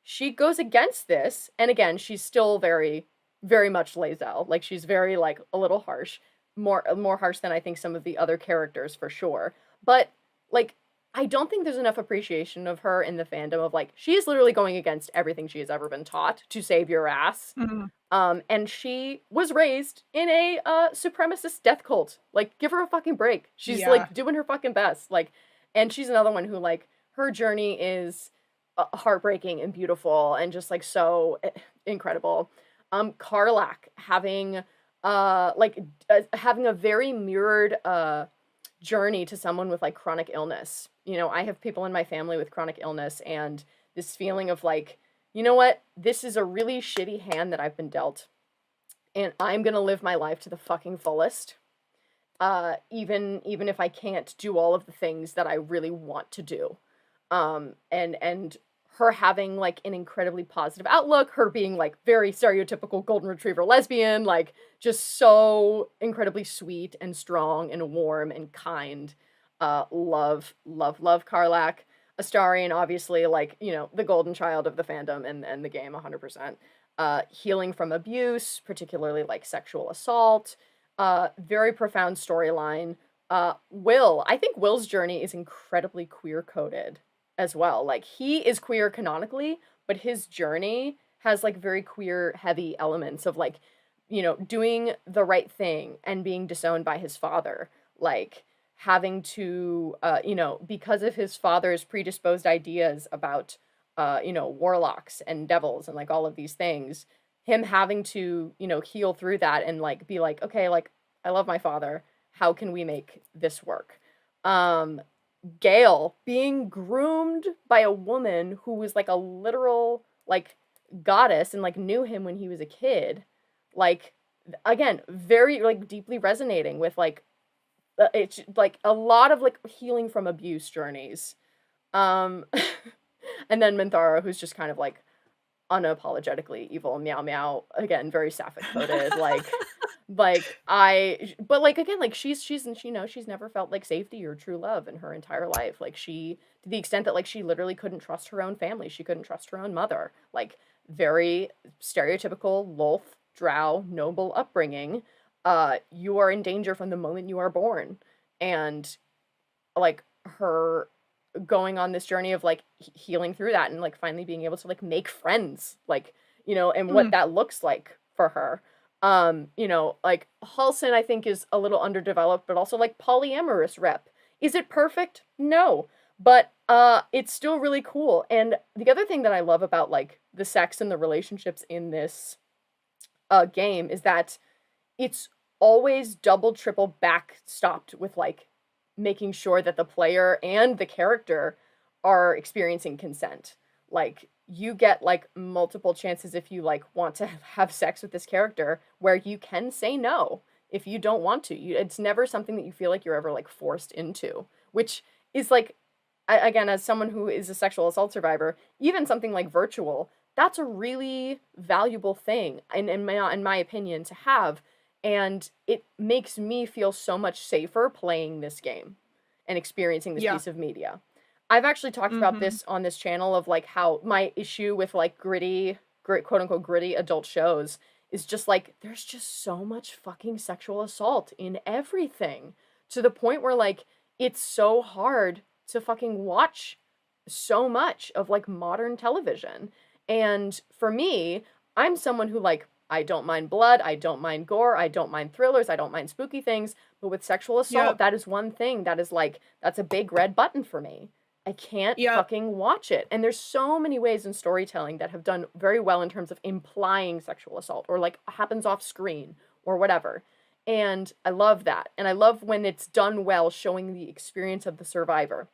She goes against this, and again, she's still very, very much Lae'zel. Like she's very like a little harsh, more harsh than I think some of the other characters for sure. But like I don't think there's enough appreciation of her in the fandom of like she is literally going against everything she has ever been taught to save your ass. Mhm. And she was raised in a supremacist death cult. Like, give her a fucking break. She's Yeah. like doing her fucking best. Like, and she's another one who like her journey is heartbreaking and beautiful and just like so incredible. Karlach having a very mirrored journey to someone with like chronic illness. You know, I have people in my family with chronic illness and this feeling of like, you know what? This is a really shitty hand that I've been dealt, and I'm gonna live my life to the fucking fullest. Even if I can't do all of the things that I really want to do. And her having like an incredibly positive outlook, her being like very stereotypical golden retriever lesbian, like just so incredibly sweet and strong and warm and kind. Love Karlach. Astarion, obviously, like, you know, the golden child of the fandom and the game, 100%. Healing from abuse, particularly like sexual assault. Very profound storyline. Wyll, I think Will's journey is incredibly queer coded as well. Like he is queer canonically, but his journey has like very queer heavy elements of like, you know, doing the right thing and being disowned by his father. Like having to you know, because of his father's predisposed ideas about you know, warlocks and devils and like all of these things, him having to, you know, heal through that and like be like, okay, like I love my father. How can we make this work? Gale being groomed by a woman who was like a literal like goddess and like knew him when he was a kid. Like again, very like deeply resonating with like it's like a lot of like healing from abuse journeys. Um and then Minthara, who's just kind of like unapologetically evil, meow meow, again very sapphic coded, but like again, like she's you know, she's never felt like safety or true love in her entire life. Like she, to the extent that like she literally couldn't trust her own family, she couldn't trust her own mother. Like very stereotypical Lolth drow noble upbringing. You are in danger from the moment you are born. And like her going on this journey of like healing through that and like finally being able to like make friends, like, you know, and what Mm. that looks like for her. You know, like Halsin I think is a little underdeveloped, but also like polyamorous rep. Is it perfect? No. But it's still really cool. And the other thing that I love about like the sex and the relationships in this game is that it's always double triple backstopped with like making sure that the player and the character are experiencing consent. Like you get like multiple chances if you like want to have sex with this character where you can say no if you don't want to. It's never something that you feel like you're ever like forced into, which is like, again, as someone who is a sexual assault survivor, even something like virtual, that's a really valuable thing in my opinion to have, and it makes me feel so much safer playing this game and experiencing this Yeah. piece of media. I've actually talked about this on this channel of like how my issue with like quote unquote gritty adult shows is just like there's just so much fucking sexual assault in everything to the point where like it's so hard to fucking watch so much of like modern television. And for me, I'm someone who like I don't mind blood, I don't mind gore, I don't mind thrillers, I don't mind spooky things, but with sexual assault, Yep. that is one thing that is like that's a big red button for me. I can't Yep. fucking watch it. And there's so many ways in storytelling that have done very well in terms of implying sexual assault or like happens off screen or whatever. And I love that. And I love when it's done well, showing the experience of the survivor.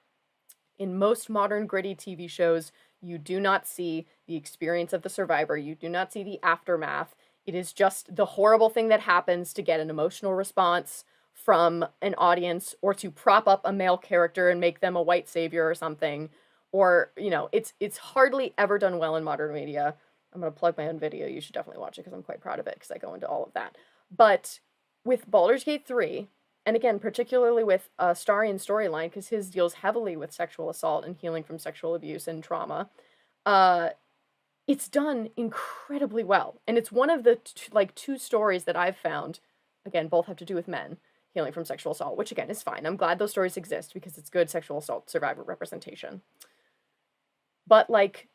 In most modern gritty TV shows, you do not see the experience of the survivor. You do not see the aftermath. It is just the horrible thing that happens to get an emotional response from an audience or to prop up a male character and make them a white savior or something. Or, you know, it's hardly ever done well in modern media. I'm going to plug my own video. You should definitely watch it because I'm quite proud of it because I go into all of that. But with Baldur's Gate 3, and again, particularly with Starian's storyline, because his deals heavily with sexual assault and healing from sexual abuse and trauma, it's done incredibly well. And it's one of the two stories that I've found, again, both have to do with men healing from sexual assault, which again is fine. I'm glad those stories exist because it's good sexual assault survivor representation. But like,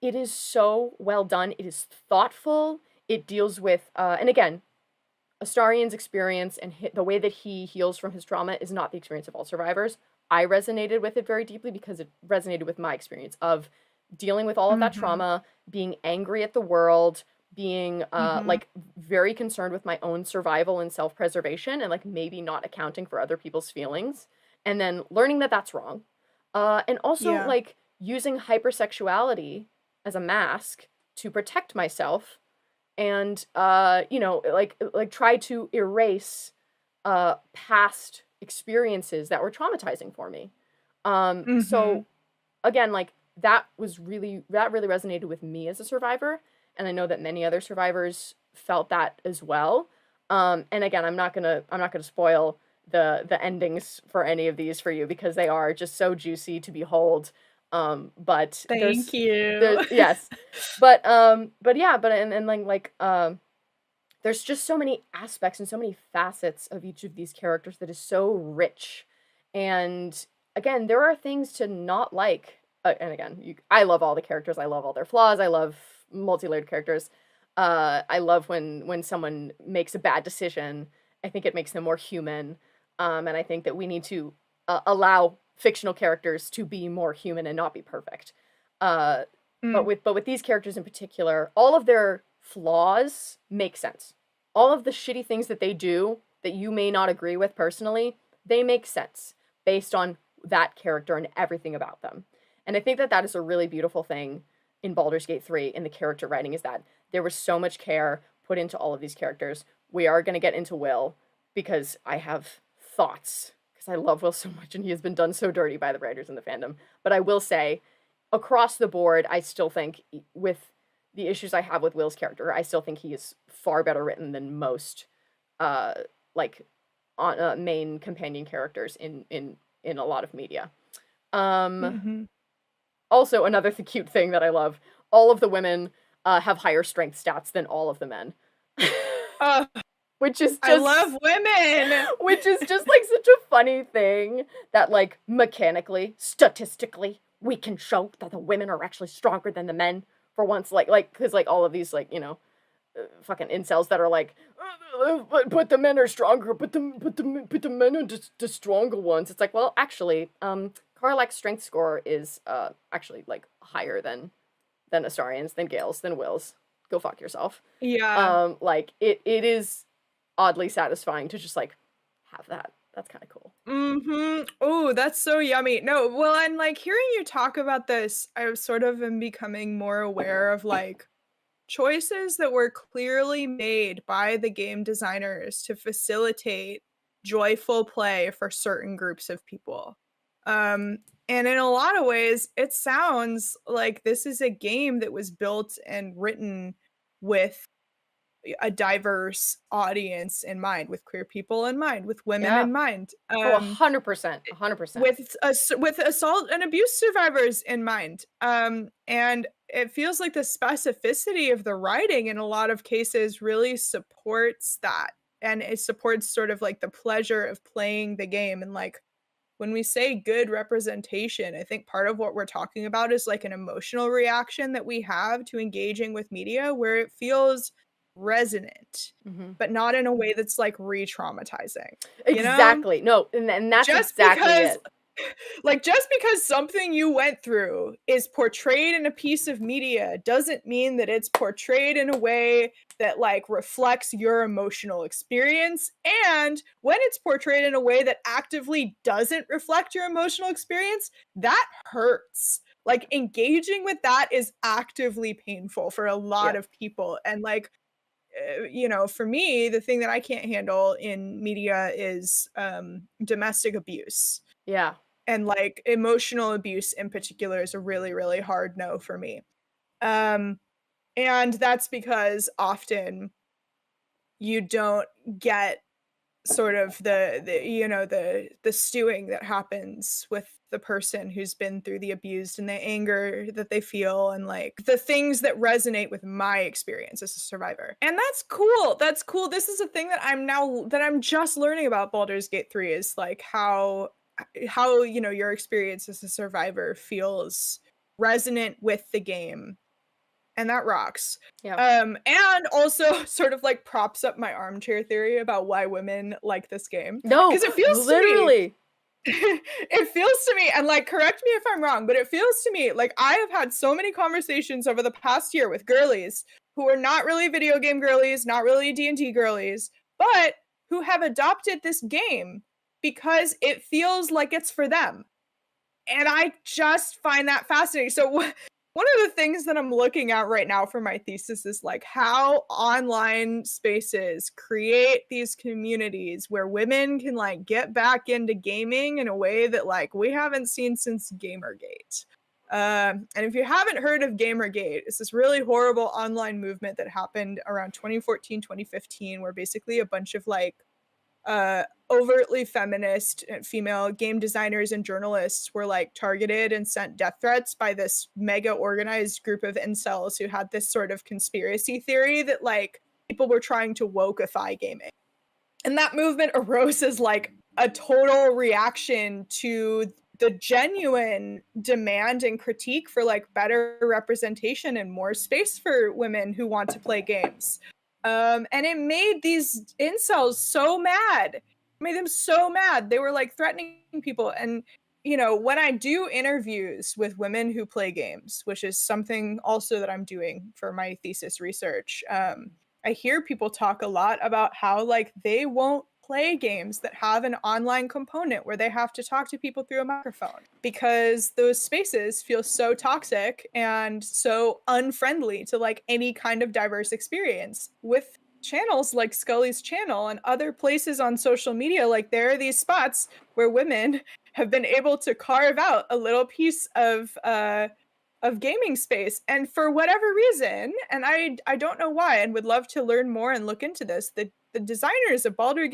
it is so well done. It is thoughtful. It deals with, and again, Astarian's experience and the way that he heals from his trauma is not the experience of all survivors. I resonated with it very deeply because it resonated with my experience of dealing with all of that trauma, being angry at the world, being like very concerned with my own survival and self-preservation and like maybe not accounting for other people's feelings, and then learning that that's wrong. And also like using hypersexuality as a mask to protect myself and you know, like try to erase past experiences that were traumatizing for me. So again, like that really resonated with me as a survivor, and I know that many other survivors felt that as well. And again, I'm not gonna spoil the endings for any of these for you because they are just so juicy to behold. But Thank you. there's yes, but yeah, but and like there's just so many aspects and so many facets of each of these characters that is so rich. And again, there are things to not like. And again, I love all the characters. I love all their flaws. I love multi-layered characters. I love when someone makes a bad decision. I think it makes them more human. And I think that we need to allow fictional characters to be more human and not be perfect. But with these characters in particular, all of their flaws make sense. All of the shitty things that they do that you may not agree with personally, they make sense based on that character and everything about them. And I think that that is a really beautiful thing in Baldur's Gate 3 in the character writing, is that there was so much care put into all of these characters. We are going to get into Wyll because I have thoughts because I love Wyll so much and he has been done so dirty by the writers in the fandom. But I will say, across the board, I still think with the issues I have with Wyll's character, I still think he is far better written than most main companion characters in a lot of media. Also, another cute thing that I love, all of the women have higher strength stats than all of the men. Which is just, I love women! Which is just, like, such a funny thing that, like, mechanically, statistically, we can show that the women are actually stronger than the men for once. Like, because, like, all of these, like, you know, fucking incels that are like, but the men are stronger, but the men are the stronger ones. It's like, well, actually, Karlach's strength score is actually like higher than Astarian's, than Gale's, than Wyll's. Go fuck yourself. Yeah. Like it is oddly satisfying to just like have that. That's kind of cool. Mhm. Oh, that's so yummy. No, well, and, like, hearing you talk about this, I sort of am becoming more aware of, like, choices that were clearly made by the game designers to facilitate joyful play for certain groups of people. Um, and in a lot of ways, it sounds like this is a game that was built and written with a diverse audience in mind, with queer people in mind, with women Yeah. in mind. Oh, 100%, 100%. With assault and abuse survivors in mind. And it feels like the specificity of the writing in a lot of cases really supports that. And it supports sort of like the pleasure of playing the game. And like when we say good representation, I think part of what we're talking about is like an emotional reaction that we have to engaging with media where it feels resonant, Mhm. but not in a way that's like re-traumatizing, you know? Exactly. No, and that's Just exactly because it. like, just because something you went through is portrayed in a piece of media doesn't mean that it's portrayed in a way that, like, reflects your emotional experience, and when it's portrayed in a way that actively doesn't reflect your emotional experience, that hurts. Like, engaging with that is actively painful for a lot Yeah. of people, and, like, you know, for me, the thing that I can't handle in media is, domestic abuse. Yeah. And, like, emotional abuse in particular is a really, really hard no for me. Um, and that's because often you don't get sort of the stewing that happens with the person who's been through the abused and the anger that they feel and, like, the things that resonate with my experience as a survivor. And that's cool, that's cool. This is a thing that I'm just learning about Baldur's Gate 3 is, like, how, you know, your experience as a survivor feels resonant with the game, and that rocks. Yeah. And also sort of like props up my armchair theory about why women like this game. No, Because it feels to me literally. it feels to me, and like correct me if I'm wrong, but it feels to me like I have had so many conversations over the past year with girlies who are not really video game girlies, not really D&D girlies, but who have adopted this game because it feels like it's for them. And I just find that fascinating. So one of the things that I'm looking at right now for my thesis is like how online spaces create these communities where women can like get back into gaming in a way that like we haven't seen since Gamergate. And if you haven't heard of Gamergate, it's this really horrible online movement that happened around 2014, 2015, where basically a bunch of like overtly feminist female game designers and journalists were like targeted and sent death threats by this mega organized group of incels who had this sort of conspiracy theory that like people were trying to wokeify gaming. And that movement arose as like a total reaction to the genuine demand and critique for like better representation and more space for women who want to play games. And it made these incels so mad. It made them so mad. They were like threatening people. And, you know, when I do interviews with women who play games, which is something also that I'm doing for my thesis research, I hear people talk a lot about how like they won't play games that have an online component where they have to talk to people through a microphone because those spaces feel so toxic and so unfriendly to like any kind of diverse experience. With channels like Skullie's channel and other places on social media, like there are these spots where women have been able to carve out a little piece of gaming space, and for whatever reason, and I don't know why and would love to learn more and look into this, the designers of Baldur's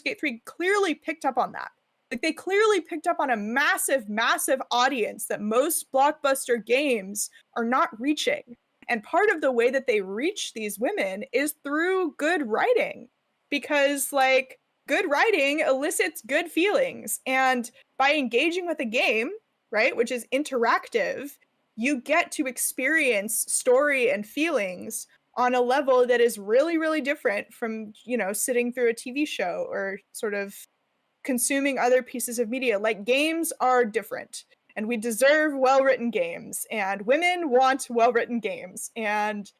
Gate 3 clearly picked up on that. Like they clearly picked up on a massive massive audience that most blockbuster games are not reaching. And part of the way that they reach these women is through good writing, because like good writing elicits good feelings, and by engaging with a game, right, which is interactive, you get to experience story and feelings on a level that is really really different from, you know, sitting through a TV show or sort of consuming other pieces of media. Like games are different, and we deserve well-written games, and women want well-written games, and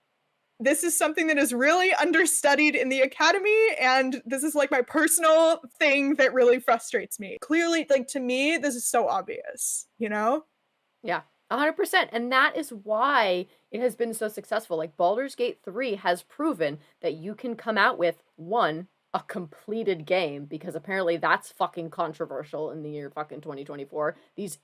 this is something that is really understudied in the academy, and this is like my personal thing that really frustrates me. Clearly, like, to me, this is so obvious, you know? Yeah, 100%. And that is why it has been so successful. Like Baldur's Gate 3 has proven that you can come out with one, a completed game, because apparently that's fucking controversial in the year fucking 2024. These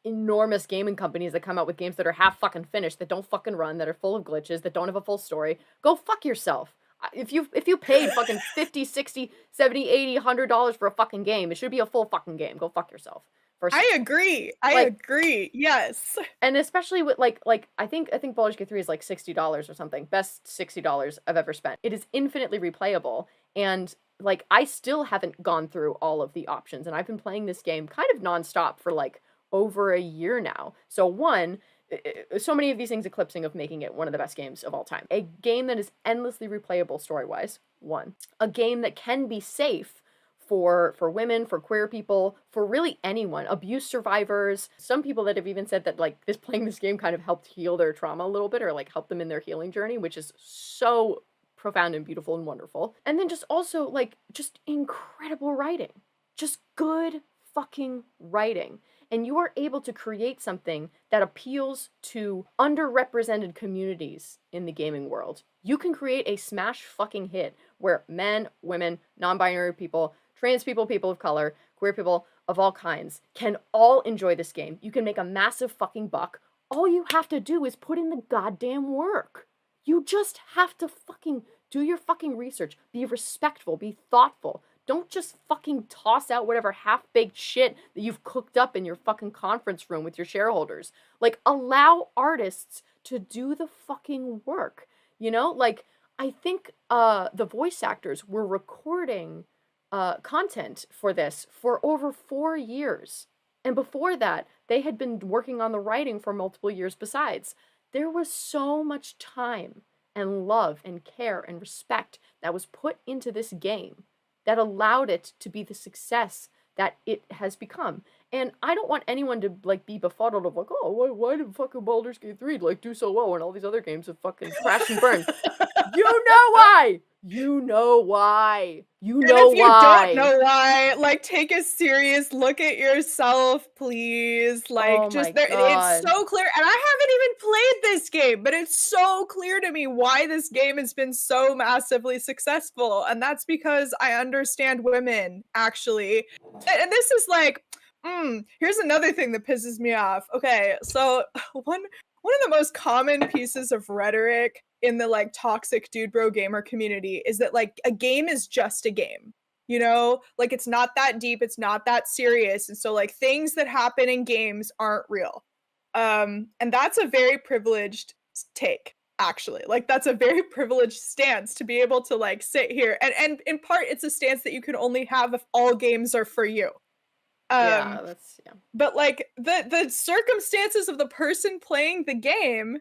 enormous gaming companies that come out with games that are half fucking finished, that don't fucking run, that are full of glitches, that don't have a full story. Go fuck yourself. If you paid fucking 50, 60, 70, 80, $100 for a fucking game, it should be a full fucking game. Go fuck yourself. First I agree. I agree. Yes. And especially with like I think Baldur's Gate 3 is like $60 or something. Best $60 I've ever spent. It is infinitely replayable, and like I still haven't gone through all of the options, and I've been playing this game kind of nonstop for like over a year now. So one, so many of these things eclipsing of making it one of the best games of all time. A game that is endlessly replayable story-wise. One. A game that can be safe for women, for queer people, for really anyone, abuse survivors. Some people that have even said that like playing this game kind of helped heal their trauma a little bit, or like help them in their healing journey, which is so profound and beautiful and wonderful. And then just also like just incredible writing. Just good fucking writing. And you are able to create something that appeals to underrepresented communities in the gaming world. You can create a smash fucking hit where men, women, non-binary people, trans people, people of color, queer people of all kinds can all enjoy this game. You can make a massive fucking buck. All you have to do is put in the goddamn work. You just have to fucking do your fucking research. Be respectful. Be thoughtful. Don't just fucking toss out whatever half-baked shit that you've cooked up in your fucking conference room with your shareholders. Like, allow artists to do the fucking work. You know? Like, I think the voice actors were recording content for this for over 4 years. And before that, they had been working on the writing for multiple years besides. There was so much time and love and care and respect that was put into this game that allowed it to be the success that it has become. And I don't want anyone to like be befuddled of like, oh, why did fucking Baldur's Gate 3 like do so well when all these other games have fucking crashed and burned? You know why! You know why. You know and if you why. don't know why, like take a serious look at yourself, please. Like Oh just my there, God. it's so clear. And I haven't even played this game, but it's so clear to me why this game has been so massively successful. And that's because I understand women, actually. And this is like, here's another thing that pisses me off. Okay, so one of the most common pieces of rhetoric in the like toxic dude bro gamer community is that like a game is just a game, you know, like it's not that deep, it's not that serious, and so like things that happen in games aren't real. And that's a very privileged take, actually. Like that's a very privileged stance to be able to like sit here, and in part it's a stance that you can only have if all games are for you. Yeah, that's yeah. But like the circumstances of the person playing the game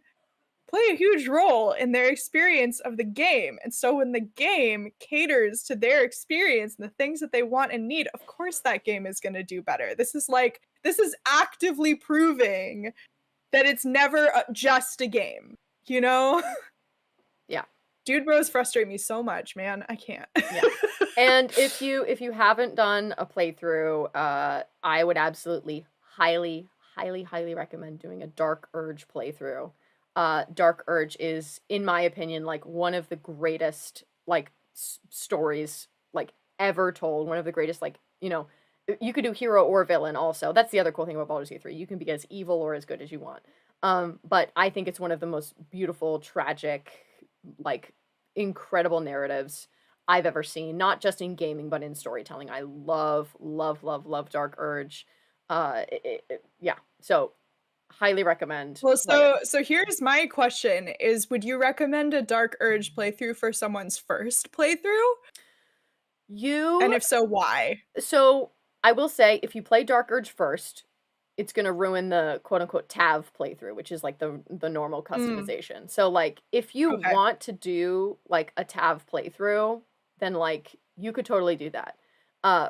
play a huge role in their experience of the game. And so when the game caters to their experience and the things that they want and need, of course that game is going to do better. This is actively proving that it's never just a game, you know? Yeah. Dude bros frustrate me so much, man. I can't. Yeah. And if you haven't done a playthrough, I would absolutely highly recommend doing a Dark Urge playthrough. Dark Urge is, in my opinion, like one of the greatest like stories like ever told. One of the greatest, like, you know, you could do hero or villain also. That's the other cool thing about Baldur's Gate 3. You can be as evil or as good as you want. But I think it's one of the most beautiful, tragic, like incredible narratives I've ever seen, not just in gaming but in storytelling. I love Dark Urge. Yeah. So highly recommend. Well, so here's my question is, would you recommend a Dark Urge playthrough for someone's first playthrough? And if so, why? So I will say, if you play Dark Urge first, it's gonna ruin the quote unquote TAV playthrough, which is like the normal customization. So like if you want to do like a TAV playthrough, then like you could totally do that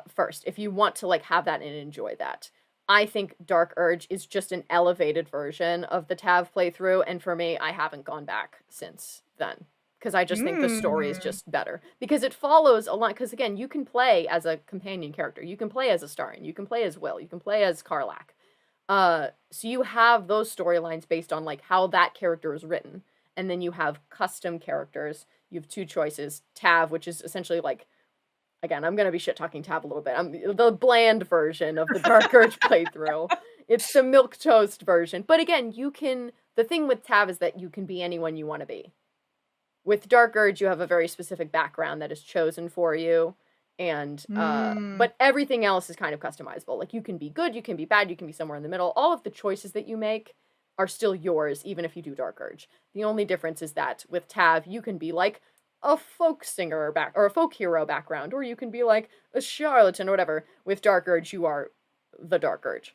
first if you want to like have that and enjoy that. I think Dark Urge is just an elevated version of the TAV playthrough, and for me, I haven't gone back since then. because I just think the story is Mm. just better. Because it follows a lot, because again, you can play as a companion character, you can play as Astarion, you can play as Wyll, you can play as Karlach. So you have those storylines based on like how that character is written. And then you have custom characters. You have two choices. Tav, which is essentially like, again, I'm gonna be shit talking Tav a little bit. I'm the bland version of the Dark Urge playthrough. It's the milk toast version. But again, the thing with Tav is that you can be anyone you want to be. With Dark Urge, you have a very specific background that is chosen for you. And but everything else is kind of customizable. Like you can be good, you can be bad, you can be somewhere in the middle. All of the choices that you make are still yours, even if you do Dark Urge. The only difference is that with Tav, you can be like a folk singer or a folk hero background, or you can be like a charlatan or whatever. With Dark Urge, you are the Dark Urge.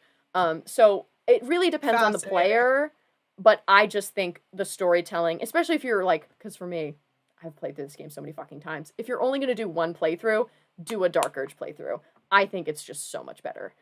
So it really depends on the player, but I just think the storytelling, especially if you're like, because for me, I've played through this game so many fucking times. If you're only going to do one playthrough, do a Dark Urge playthrough. I think it's just so much better.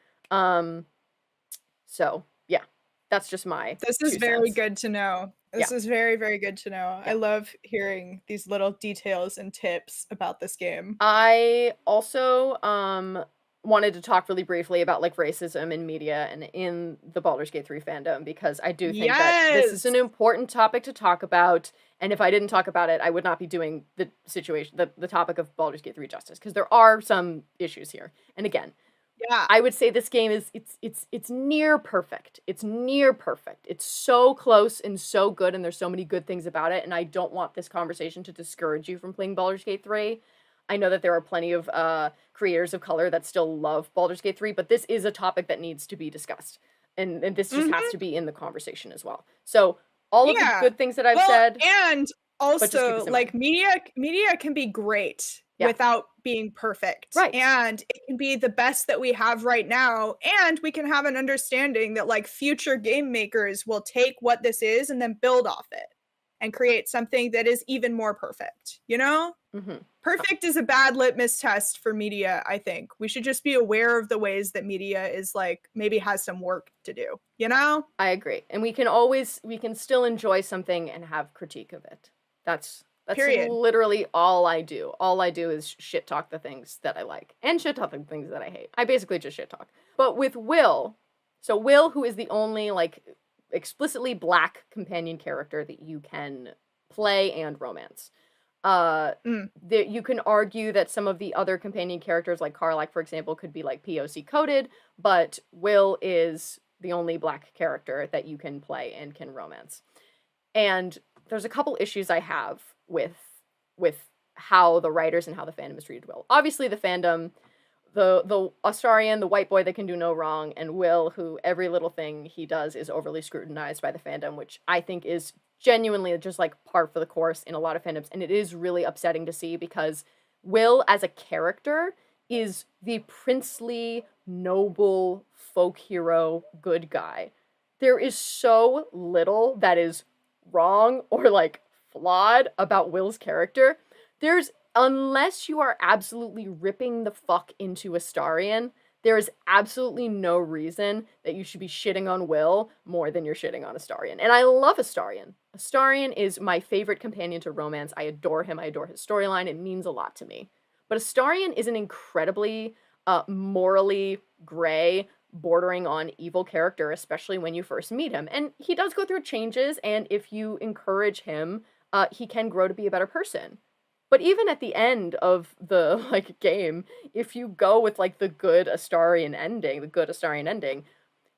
So yeah, that's just my. This is very good to know. This is very, very good to know. Yeah. I love hearing these little details and tips about this game. I also wanted to talk really briefly about like racism in media and in the Baldur's Gate 3 fandom, because I do think that this is an important topic to talk about. And if I didn't talk about it, I would not be doing the situation, the topic of Baldur's Gate 3 justice, because there are some issues here. And again, I would say this game is it's near perfect. It's near perfect. It's so close and so good, and there's so many good things about it. And I don't want this conversation to discourage you from playing Baldur's Gate 3. I know that there are plenty of creators of color that still love Baldur's Gate 3, but this is a topic that needs to be discussed. And this just has to be in the conversation as well. So all of the good things that I've said. And also, like, media can be great without being perfect. Right. And it can be the best that we have right now. And we can have an understanding that, like, future game makers will take what this is and then build off it and create something that is even more perfect, you know? Perfect is a bad litmus test for media, I think. We should just be aware of the ways that media is like, maybe has some work to do, you know? I agree. And we can still enjoy something and have critique of it. That's literally all I do. All I do is shit talk the things that I like and shit talk the things that I hate. I basically just shit talk. But with Wyll, so Wyll, who is the only like explicitly black companion character that you can play and romance. You can argue that some of the other companion characters, like Karlach, for example, could be like POC coded, but Wyll is the only black character that you can play and can romance. And there's a couple issues I have with how the writers and how the fandom has treated Wyll. Obviously, the fandom, the Astarion, the white boy that can do no wrong, and Wyll, who every little thing he does is overly scrutinized by the fandom, which I think is genuinely just like par for the course in a lot of fandoms. And it is really upsetting to see, because Wyll as a character is the princely, noble, folk hero, good guy. There is so little that is wrong or like flawed about Wyll's character. Unless you are absolutely ripping the fuck into Astarion, there is absolutely no reason that you should be shitting on Wyll more than you're shitting on Astarion. And I love Astarion. Astarion is my favorite companion to romance. I adore him. I adore his storyline. It means a lot to me. But Astarion is an incredibly morally gray, bordering on evil character, especially when you first meet him. And he does go through changes, and if you encourage him, he can grow to be a better person. But even at the end of the like game, if you go with like the good Astarion ending,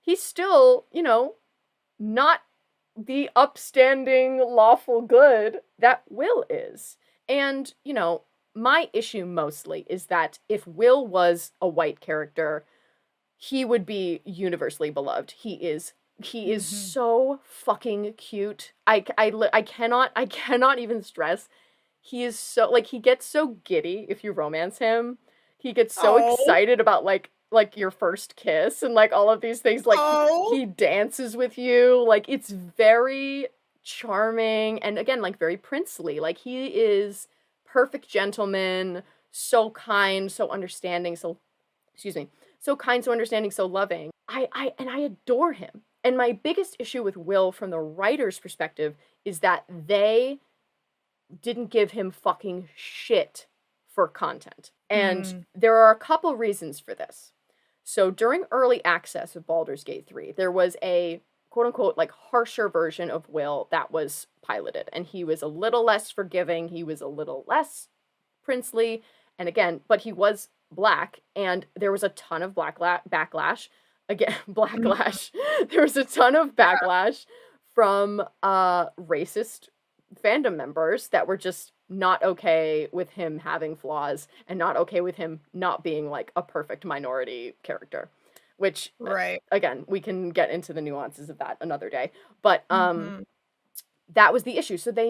he's still, you know, not the upstanding lawful good that Wyll is. And, you know, my issue mostly is that if Wyll was a white character, he would be universally beloved. He is so fucking cute. I cannot even stress. He is so, like, he gets so giddy if you romance him. He gets so excited about, like your first kiss and, like, all of these things. Like, he dances with you. Like, it's very charming and, again, like, very princely. Like, he is perfect gentleman, so kind, so understanding, so kind, so understanding, so loving. I adore him. And my biggest issue with Wyll from the writer's perspective is that they didn't give him fucking shit for content. And Mm. there are a couple reasons for this. So during early access of Baldur's Gate 3, there was a quote unquote like harsher version of Wyll that was piloted, and he was a little less forgiving, he was a little less princely, and again, but he was black, and there was a ton of backlash. Again, Mhm. blacklash. There was a ton of backlash from racist fandom members that were just not okay with him having flaws and not okay with him not being like a perfect minority character, which Right. again, we can get into the nuances of that another day. But Mhm. that was the issue. So they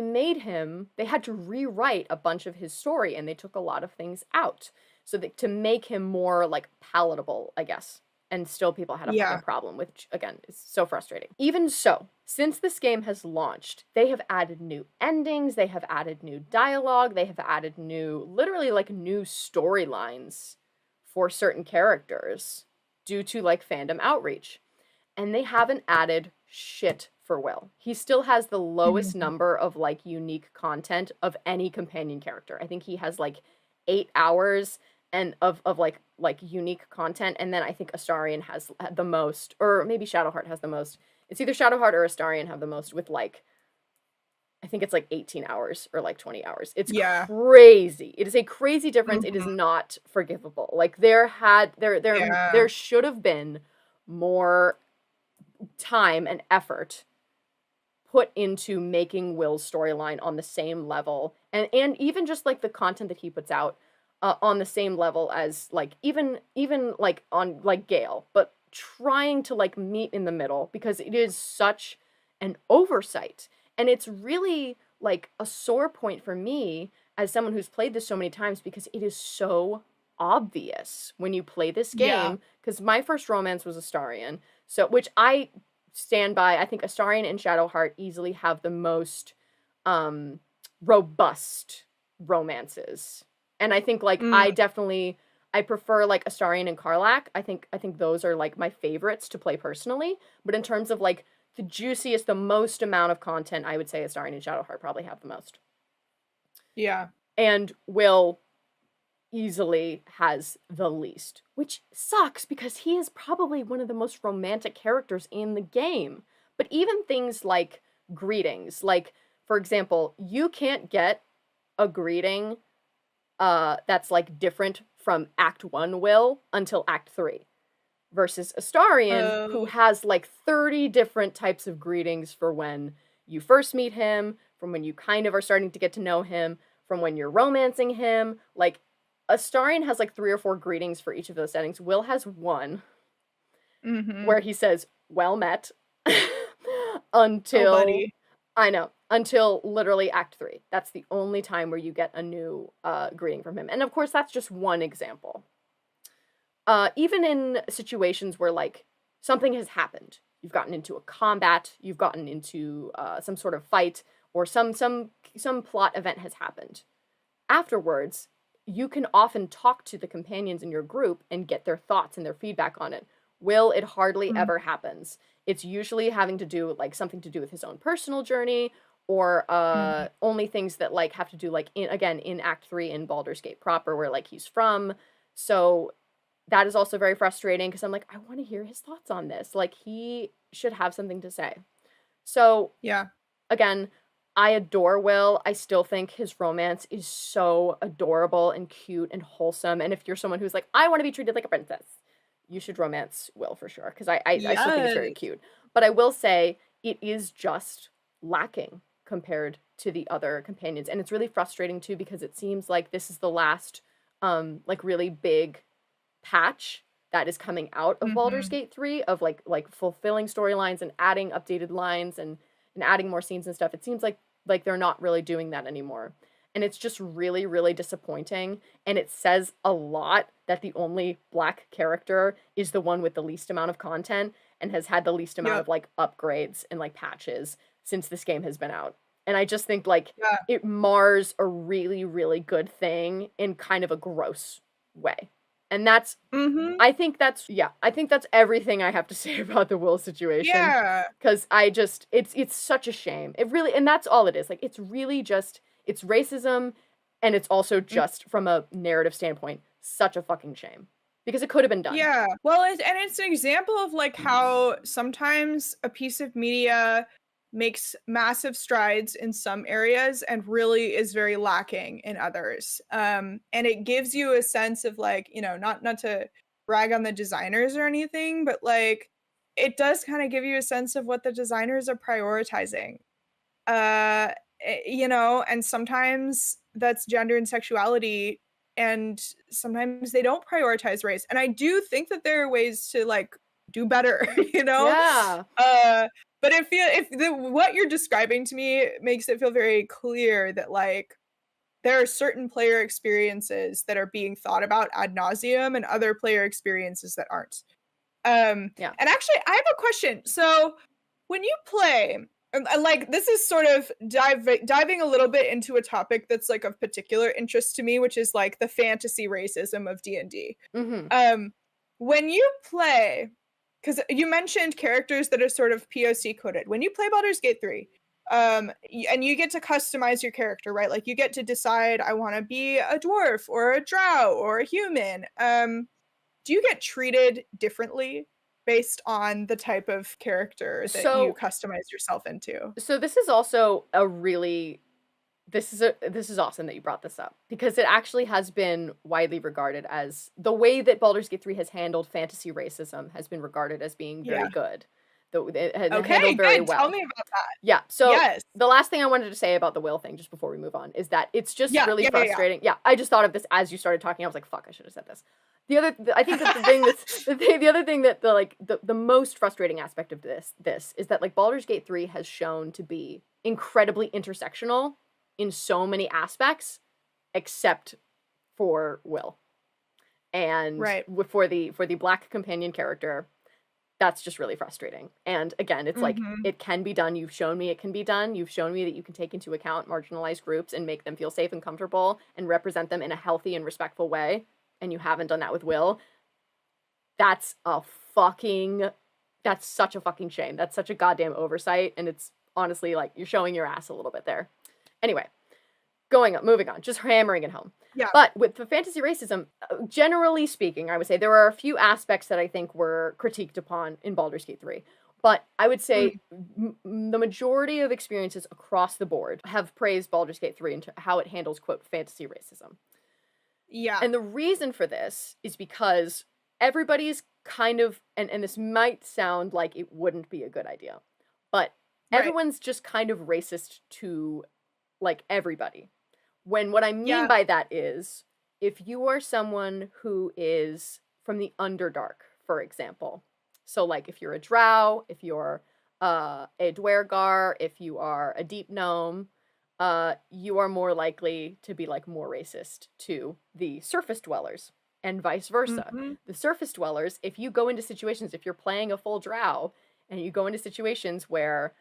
had to rewrite a bunch of his story, and they took a lot of things out so that to make him more like palatable, I guess. And still people had a fucking Yeah. problem, which again is so frustrating. Even so, since this game has launched, they have added new endings, they have added new dialogue, they have added literally like new storylines for certain characters due to like fandom outreach. And they haven't added shit for Wyll. He still has the lowest Mhm. number of like unique content of any companion character. I think he has like 8 hours and of like unique content, and then I think Astarion has the most, or maybe Shadowheart has the most. It's either Shadowheart or Astarion have the most with like I think it's like 18 hours or like 20 hours. It's Yeah. crazy. It is a crazy difference. It is Mhm. not forgivable. Like there Yeah. should have been more time and effort put into making Wyll's storyline on the same level, and even just like the content that he puts out on the same level as like even like on like Gale, but trying to like meet in the middle, because it is such an oversight, and it's really like a sore point for me as someone who's played this so many times, because it is so obvious when you play this Yeah. game, because my first romance was Astarion, so which I stand by. I think Astarion and Shadowheart easily have the most um robust romances. And I think like Mm. I prefer like Astarion and Karlach. I think those are like my favorites to play personally, but in terms of like the juiciest, the most amount of content, I would say Astarion and Shadowheart probably have the most. Yeah. And Wyll easily has the least, which sucks because he is probably one of the most romantic characters in the game. But even things like greetings, like for example, you can't get a greeting that's like different from Act 1 Wyll until Act 3 versus Astarion, who Oh. has like 30 different types of greetings for when you first meet him, from when you kind of are starting to get to know him, from when you're romancing him. Like Astarion has like 3 or 4 greetings for each of those settings. Wyll has one Mhm. where he says, "Well met," Oh, until buddy. I know, until literally Act 3. That's the only time where you get a new greeting from him. And of course, that's just one example. Even in situations where like something has happened, you've gotten into a combat, you've gotten into some sort of fight, or some plot event has happened. Afterwards, you can often talk to the companions in your group and get their thoughts and their feedback on it. Wyll, it hardly Mm. ever happens. It's usually having to do like something to do with his own personal journey, or Mhm. only things that like have to do like in Act 3 in Baldur's Gate proper, where like he's from. So that is also very frustrating because I'm like, I want to hear his thoughts on this. Like he should have something to say. So Yeah. again, I adore Wyll. I still think his romance is so adorable and cute and wholesome. And if you're someone who's like, I want to be treated like a princess, you should romance Wyll for sure. Because I still think it's very Yes. cute. But I will say it is just lacking compared to the other companions. And it's really frustrating too, because it seems like this is the last like really big patch that is coming out of Baldur's Mhm. Gate 3 of like fulfilling storylines and adding updated lines and adding more scenes and stuff. It seems like they're not really doing that anymore. And it's just really, really disappointing. And it says a lot that the only black character is the one with the least amount of content and has had the least amount Yep. of like upgrades and like patches since this game has been out. And I just think like Yeah. it mars a really, really good thing in kind of a gross way. And that's Mhm. I think that's yeah, I think that's everything I have to say about the Wyll situation. Yeah. Cause I just it's such a shame. It really, and that's all it is. Like it's really just It's racism, and it's also just from a narrative standpoint, such a fucking shame. Because it could have been done. Yeah. Well, and it's an example of like how sometimes a piece of media makes massive strides in some areas and really is very lacking in others. And it gives you a sense of like, you know, not to brag on the designers or anything, but like it does kind of give you a sense of what the designers are prioritizing. You know, and sometimes that's gender and sexuality, and sometimes they don't prioritize race. And I do think that there are ways to like do better, you know? Yeah. But what you're describing to me makes it feel very clear that like there are certain player experiences that are being thought about ad nauseum and other player experiences that aren't. Yeah. And actually, I have a question. So when you play, and like this is sort of diving a little bit into a topic that's like of particular interest to me, which is like the fantasy racism of D&D. Mm-hmm. When you play, because you mentioned characters that are sort of POC coded. When you play Baldur's Gate 3, and you get to customize your character, right? Like you get to decide, I want to be a dwarf or a drow or a human. Do you get treated differently based on the type of character that you So customize yourself into? so this is also a really this is awesome that you brought this up because it actually has been widely regarded as the way that Baldur's Gate 3 has handled fantasy racism has been regarded as being very Yeah. good. It had Okay, handled very good. well. Tell me about that. Yeah. So Yes. the last thing I wanted to say about the Wyll thing, just before we move on, is that it's just Yeah, really yeah, yeah, yeah. frustrating. Yeah, I just thought of this as you started talking. I was like, "Fuck, I should have said this." I think that the thing that's the other thing that the most frustrating aspect of this is that like Baldur's Gate 3 has shown to be incredibly intersectional in so many aspects, except for Wyll and Right. for the black companion character. That's just really frustrating. And again, it's like Mhm. it can be done. You've shown me it can be done. You've shown me that you can take into account marginalized groups and make them feel safe and comfortable and represent them in a healthy and respectful way. And you haven't done that with Wyll. That's such a fucking shame. That's such a goddamn oversight. And it's honestly like you're showing your ass a little bit there. Anyway, moving on, just hammering it home. Yeah. But with the fantasy racism, generally speaking, I would say there are a few aspects that I think were critiqued upon in Baldur's Gate 3. But I would say the majority of experiences across the board have praised Baldur's Gate 3 and how it handles, quote, fantasy racism. Yeah. And the reason for this is because everybody's kind of, and this might sound like it wouldn't be a good idea, but everyone's just kind of racist to, like, everybody. When what I mean by that is, if you are someone who is from the Underdark, for example, so like if you're a drow, if you're a dwergar, if you are a deep gnome, you are more likely to be like more racist to the surface dwellers, and vice versa. Mhm. The surface dwellers, if you go into situations, if you're playing a full drow, and you go into situations where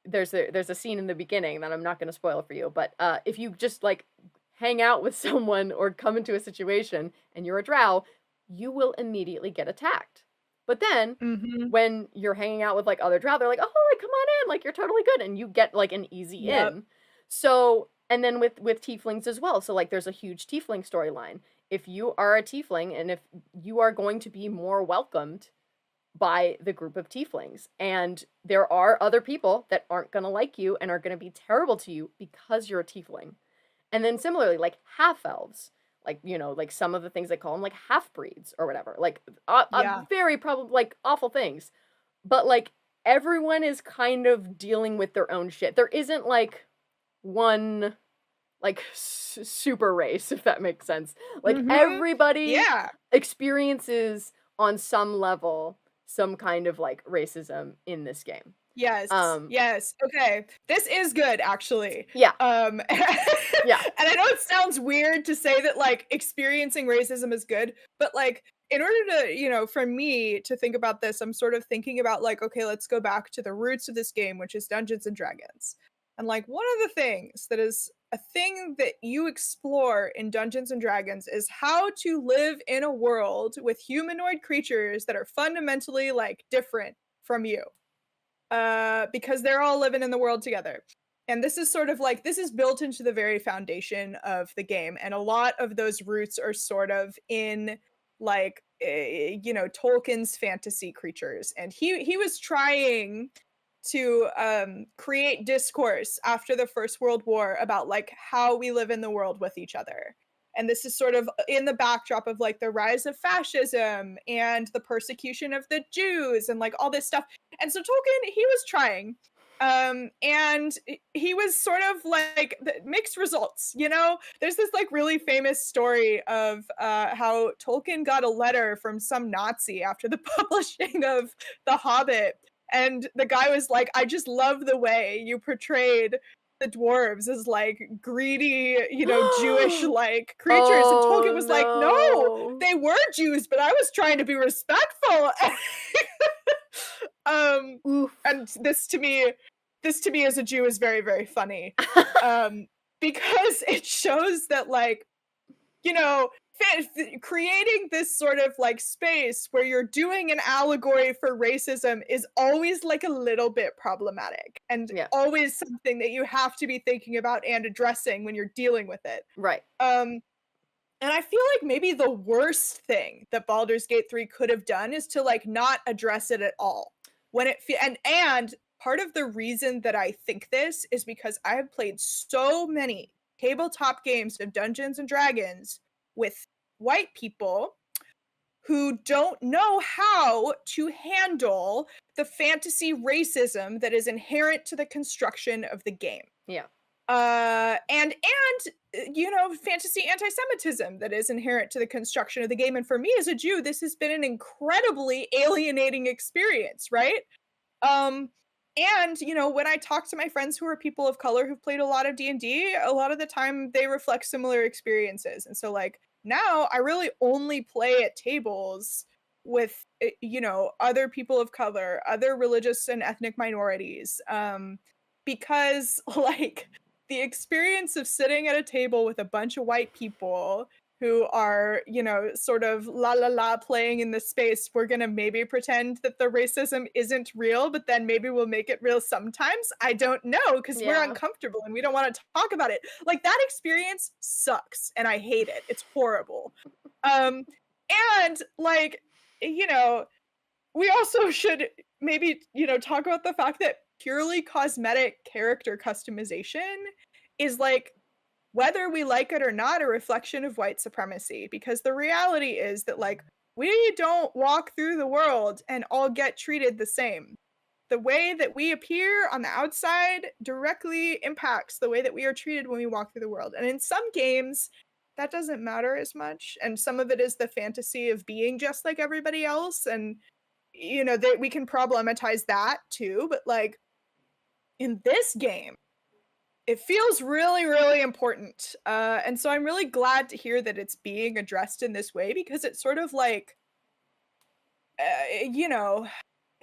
there's a scene in the beginning that I'm not going to spoil for you, but if you just like hang out with someone or come into a situation and you're a drow, you will immediately get attacked. But then when you're hanging out with like other drow, they're like, "Oh, like come on in, like you're totally good," and you get like an easy in. So, and then with tieflings as well. So like there's a huge tiefling storyline. If you are a tiefling and if you are going to be more welcomed by the group of tieflings, and there are other people that aren't going to like you and are going to be terrible to you because you're a tiefling. And then similarly, like half elves, like, you know, like some of the things they call them like half breeds or whatever, like very probably like awful things, but like everyone is kind of dealing with their own shit. There isn't like one like super race, if that makes sense. Like everybody experiences on some level some kind of like racism in this game. Yes. Yes. Okay. This is good, actually. Yeah. Yeah. And I know it sounds weird to say that like experiencing racism is good, but like in order to, you know, for me to think about this, I'm sort of thinking about like, okay, let's go back to the roots of this game, which is Dungeons and Dragons. And like one of the things that is a thing that you explore in Dungeons and Dragons is how to live in a world with humanoid creatures that are fundamentally like different from you. Because they're all living in the world together. And this is sort of like, this is built into the very foundation of the game. And a lot of those roots are sort of in like, you know, Tolkien's fantasy creatures. And he was trying to create discourse after the First World War about like how we live in the world with each other. And this is sort of in the backdrop of like the rise of fascism and the persecution of the Jews and like all this stuff. And so Tolkien, he was trying. And he was sort of like mixed results, you know? There's this like really famous story of how Tolkien got a letter from some Nazi after the publishing of The Hobbit. And the guy was like, I just love the way you portrayed the dwarves as like greedy, you know, Jewish like creatures. And Tolkien was like, no, they were Jews, but I was trying to be respectful. And this to me as a Jew is very, very funny. Because it shows that like, you know, creating this sort of like space where you're doing an allegory for racism is always like a little bit problematic and always something that you have to be thinking about and addressing when you're dealing with it. Right. And I feel like maybe the worst thing that Baldur's Gate 3 could have done is to like not address it at all. When it and part of the reason that I think this is because I have played so many tabletop games of Dungeons and Dragons with white people who don't know how to handle the fantasy racism that is inherent to the construction of the game. Yeah. And you know, fantasy anti-Semitism that is inherent to the construction of the game. And for me as a Jew, this has been an incredibly alienating experience, right? And, you know, when I talk to my friends who are people of color who've played a lot of D&D, a lot of the time they reflect similar experiences. And so, like, now I really only play at tables with, you know, other people of color, other religious and ethnic minorities, because, like, the experience of sitting at a table with a bunch of white people who are, you know, sort of la la la playing in this space, we're gonna maybe pretend that the racism isn't real, but then maybe we'll make it real sometimes. I don't know, because we're uncomfortable and we don't want to talk about it. Like, that experience sucks and I hate it. It's horrible. And like, you know, we also should maybe, you know, talk about the fact that purely cosmetic character customization is like, whether we like it or not, a reflection of white supremacy. Because the reality is that, like, we don't walk through the world and all get treated the same. The way that we appear on the outside directly impacts the way that we are treated when we walk through the world. And in some games, that doesn't matter as much. And some of it is the fantasy of being just like everybody else. And, you know, that we can problematize that too. But, like, in this game, it feels really, really important. And so I'm really glad to hear that it's being addressed in this way, because it's sort of like, you know,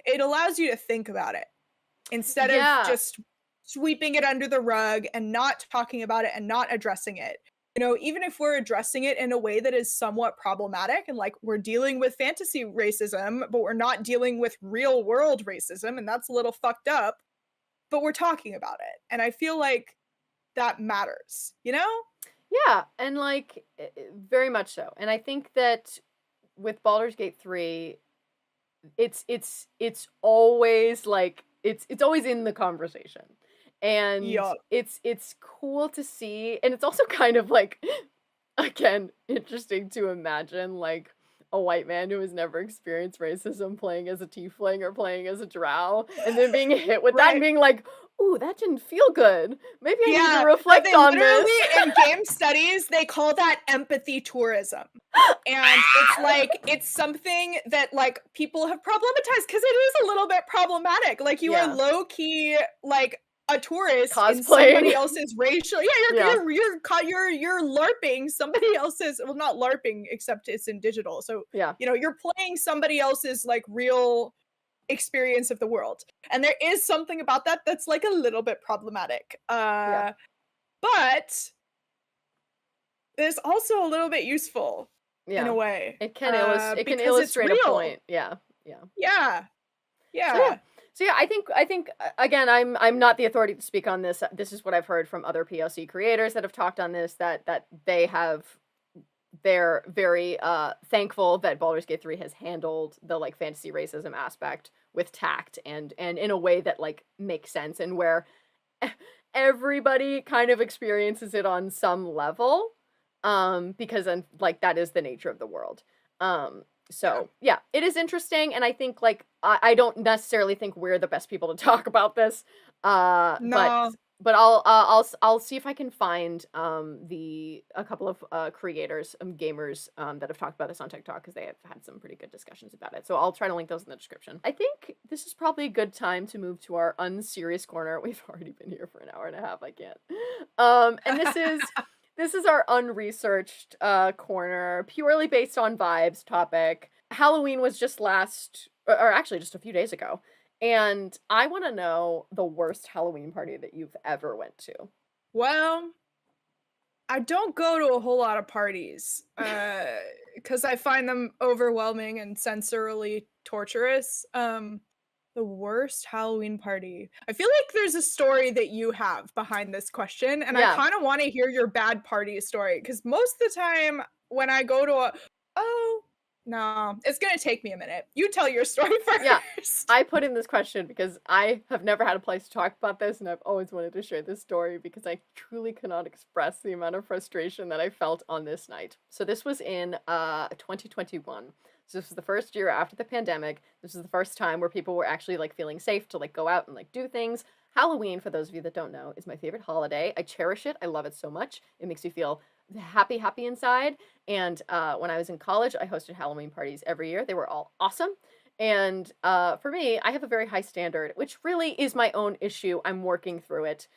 it allows you to think about it instead of just sweeping it under the rug and not talking about it and not addressing it. You know, even if we're addressing it in a way that is somewhat problematic and like we're dealing with fantasy racism, but we're not dealing with real world racism, and that's a little fucked up, but we're talking about it. And I feel like that matters, you know? Yeah, and like very much so. And I think that with Baldur's Gate 3, it's always like it's always in the conversation. And it's cool to see, and it's also kind of like, again, interesting to imagine like a white man who has never experienced racism playing as a tiefling or playing as a drow, and then being hit with that and being like, ooh, that didn't feel good. Maybe I need to reflect on this. In game studies, they call that empathy tourism. And it's like, it's something that like people have problematized because it is a little bit problematic. Like, you are low-key like a tourist in somebody else's racial. You're LARPing somebody else's, well, not LARPing, except it's in digital. So you know, you're playing somebody else's like real experience of the world. And there is something about that that's like a little bit problematic. But there's also a little bit useful in a way. It can illustrate a point. Yeah. So So yeah, I think again, I'm not the authority to speak on this. This is what I've heard from other POC creators that have talked on this, that they're very thankful that Baldur's Gate 3 has handled the like fantasy racism aspect with tact and in a way that like makes sense, and where everybody kind of experiences it on some level, because like that is the nature of the world. So yeah, it is interesting, and I think like I don't necessarily think we're the best people to talk about this, but No. I'll see if I can find a couple of creators, gamers, that have talked about this on TikTok, because they have had some pretty good discussions about it. So I'll try to link those in the description. I think this is probably a good time to move to our Unserious Corner. We've already been here for an hour and a half. I can't. And this is our unresearched corner, purely based on vibes topic. Halloween was just or actually just a few days ago. And I want to know the worst Halloween party that you've ever went to. Well, I don't go to a whole lot of parties because I find them overwhelming and sensorily torturous. The worst Halloween party. I feel like there's a story that you have behind this question, and Yeah. I kind of want to hear your bad party story, because most of the time when I go to no, it's gonna take me a minute. You tell your story first. Yeah. I put in this question because I have never had a place to talk about this, and I've always wanted to share this story because I truly cannot express the amount of frustration that I felt on this night. So this was in 2021. So this was the first year after the pandemic. This was the first time where people were actually like feeling safe to like go out and like do things. Halloween, for those of you that don't know, is my favorite holiday. I cherish it. I love it so much. It makes me feel happy inside. And when I was in college, I hosted Halloween parties every year. They were all awesome. And for me, I have a very high standard, which really is my own issue. I'm working through it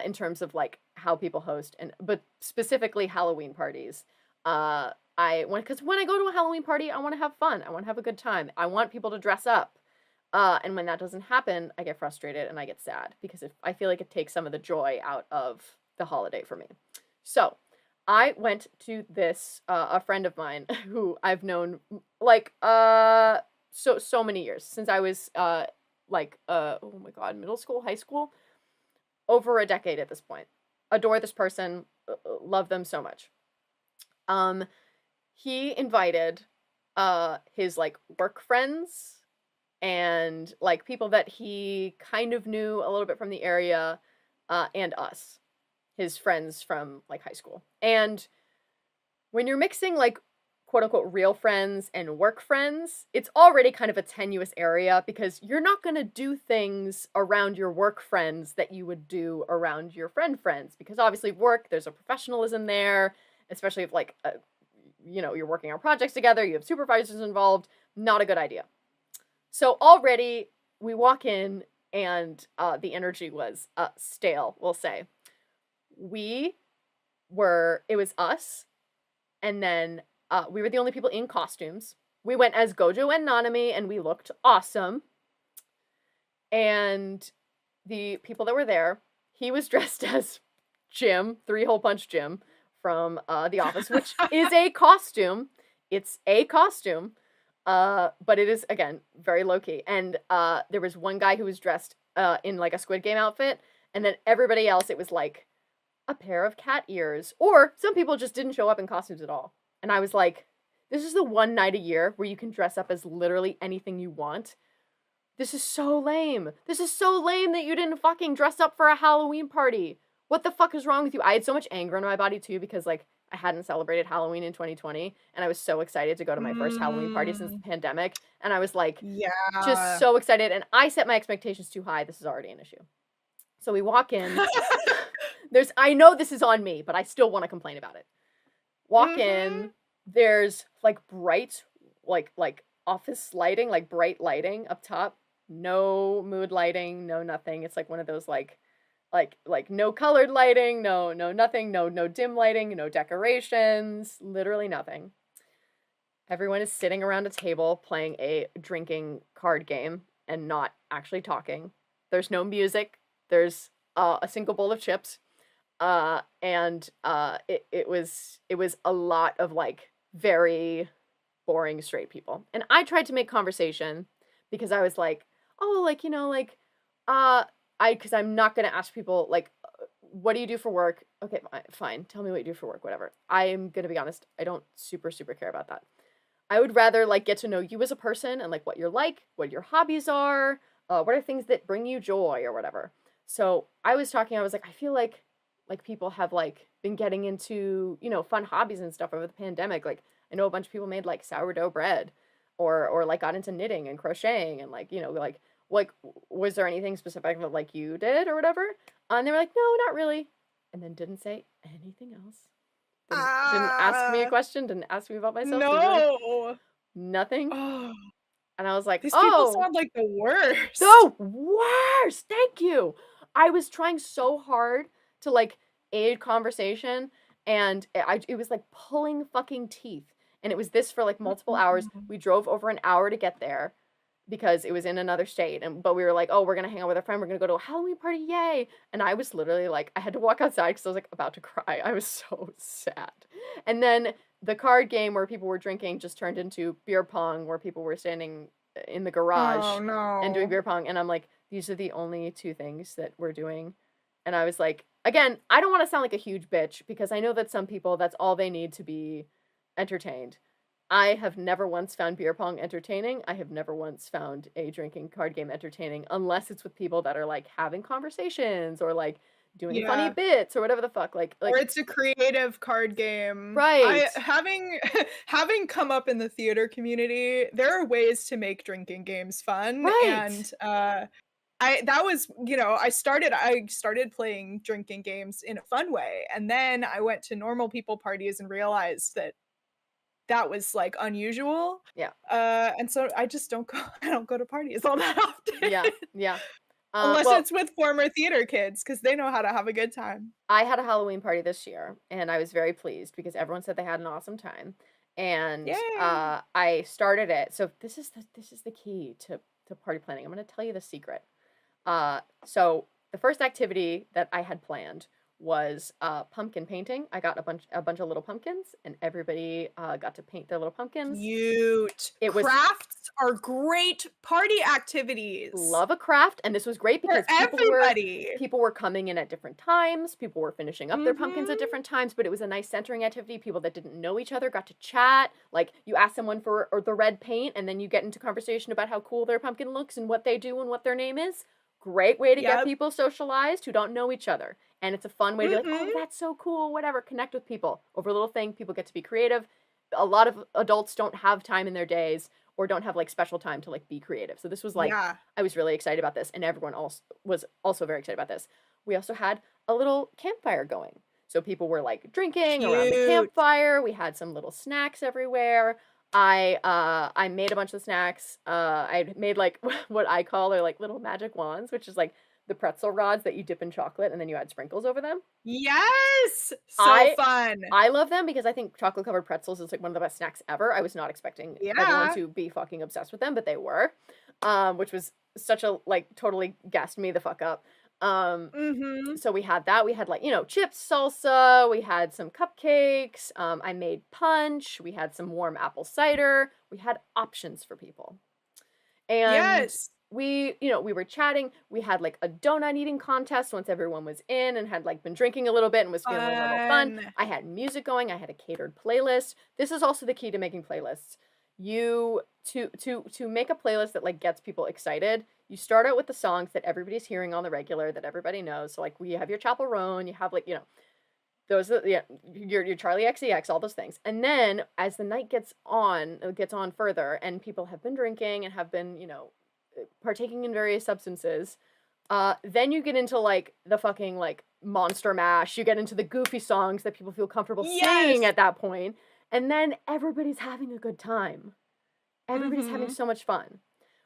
in terms of like how people host, but specifically Halloween parties. Because when I go to a Halloween party, I want to have fun. I want to have a good time. I want people to dress up. And when that doesn't happen, I get frustrated and I get sad, because I feel like it takes some of the joy out of the holiday for me. So I went to this, a friend of mine who I've known like so many years, since I was oh my god, middle school, high school, over a decade at this point. Adore this person, love them so much. He invited his like work friends and like people that he kind of knew a little bit from the area, and us, his friends from like high school. And when you're mixing like quote unquote real friends and work friends, it's already kind of a tenuous area, because you're not going to do things around your work friends that you would do around your friends, because obviously work, there's a professionalism there, especially if like you're working on projects together, you have supervisors involved. Not a good idea. So already we walk in and the energy was stale, we'll say. It was us, and then we were the only people in costumes. We went as Gojo and Nanami, and we looked awesome. And the people that were there, he was dressed as Jim, 3-Hole Punch Jim, from The Office, which is a costume. It's a costume. But it is, again, very low-key. And there was one guy who was dressed in like a Squid Game outfit, and then everybody else, it was like a pair of cat ears, or some people just didn't show up in costumes at all. And I was like, this is the one night a year where you can dress up as literally anything you want. This is so lame. This is so lame that you didn't fucking dress up for a Halloween party. What the fuck is wrong with you? I had so much anger in my body too, because like I hadn't celebrated Halloween in 2020, and I was so excited to go to my first Halloween party since the pandemic, and I was like, just so excited, and I set my expectations too high. This is already an issue. So we walk in. I know this is on me, but I still want to complain about it. Walk in, there's like bright, like office lighting, like bright lighting up top. No mood lighting, no nothing. It's like one of those like no colored lighting, no nothing, no dim lighting, no decorations, literally nothing. Everyone is sitting around a table playing a drinking card game and not actually talking. There's no music. There's a single bowl of chips. And it was a lot of like very boring straight people. And I tried to make conversation, because I was like, oh, like, because I'm not gonna ask people like, what do you do for work? Okay, fine. Tell me what you do for work, whatever. I am gonna be honest. I don't super, super care about that. I would rather like get to know you as a person and like what you're like, what your hobbies are, what are things that bring you joy or whatever. So I was talking, I was like, I feel like people have like been getting into, fun hobbies and stuff over the pandemic. Like I know a bunch of people made like sourdough bread or like got into knitting and crocheting and like, like was there anything specific that like you did or whatever? And they were like, no, not really. And then didn't say anything else. Didn't ask me a Ah, question, didn't ask me about myself, didn't do anything. no. Nothing. Oh, And I was like, these people "Oh, sound like the worst. the worst. Thank you." I was trying so hard to like aid conversation and it was like pulling fucking teeth. And it was this for like multiple hours. Mm. We drove over an hour to get there because it was in another state but we were like, "Oh, we're going to hang out with a friend. We're going to go to a Halloween party. Yay." And I was literally like I had to walk outside cuz I was like about to cry. I was so sad. And then the card game where people were drinking just turned into beer pong where people were standing in the Oh garage and doing no. beer pong and I'm like these are the only two things that we're doing. And I was like, again, I don't want to sound like a huge bitch because I know that some people that's all they need to be entertained. I have never once found beer pong entertaining. I have never once found a drinking card game entertaining unless it's with people that are like having conversations or like doing funny Yeah. bits or whatever the fuck Or like it's a creative card game. right. I having having come up in the theater community, there are ways to make drinking games fun Right. and I that was, I started playing drinking games in a fun way and then I went to normal people parties and realized that that was like unusual. Yeah. And so I just don't go I don't go to parties all that often. Yeah. Yeah. Unless Well, it's with former theater kids because they know how to have a good time. I had a Halloween party this year, and I was very pleased because everyone said they had an awesome time, and Yay. I started it. So this is the key to party planning. I'm going to tell you the secret. So the first activity that I had planned was pumpkin painting. I got a bunch of little pumpkins, and everybody got to paint their little pumpkins. Cute. It was Crafts are great party activities love a craft, and this was great for because everybody. people were coming in at different times, people were finishing up their pumpkins at Mhm. different times, but it was a nice centering activity. People that didn't know each other got to chat. Like you ask someone for or the red paint and then you get into conversation about how cool their pumpkin looks and what they do and what their name is. Great way to get Yep. people socialized who don't know each other. And it's a fun way to be like, "Oh, Mhm. that's so cool, whatever." Connect with people over a little thing. People get to be creative. A lot of adults don't have time in their days or don't have like special time to like be creative. So this was like Yeah. I was really excited about this and everyone else was also very excited about this. We also had a little campfire going. So people were like drinking around the Cute. campfire. We had some little snacks everywhere. I made a bunch of snacks. I made like what I call are like little magic wands, which is like the pretzel rods that you dip in chocolate and then you add sprinkles over them. Yes! So I fun. I love them because I think chocolate covered pretzels is like one of the best snacks ever. I was not expecting everyone Yeah. to be fucking obsessed with them, but they were. Which was such a like totally gassed me the fuck up. Um Mhm. so we had that. We had like, chips, salsa, we had some cupcakes, I made punch, we had some warm apple cider. We had options for people. And Yes. we were chatting. We had like a donut eating contest once everyone was in and had like been drinking a little bit and was feeling a little fun. Fun. I had music going. I had a catered playlist. This is also the key to making playlists. You to make a playlist that like gets people excited. You start out with the songs that everybody's hearing on the regular that everybody knows. So like we have your Chapel Roan, you have like those are yeah, your Charlie XCX, all those things. And then as the night gets on further and people have been drinking and have been, partaking in various substances, then you get into like the fucking like monster mash. You get into the goofy songs that people feel comfortable singing Yes. at that point, and then everybody's having a good time. Everybody's having Mhm. so much fun.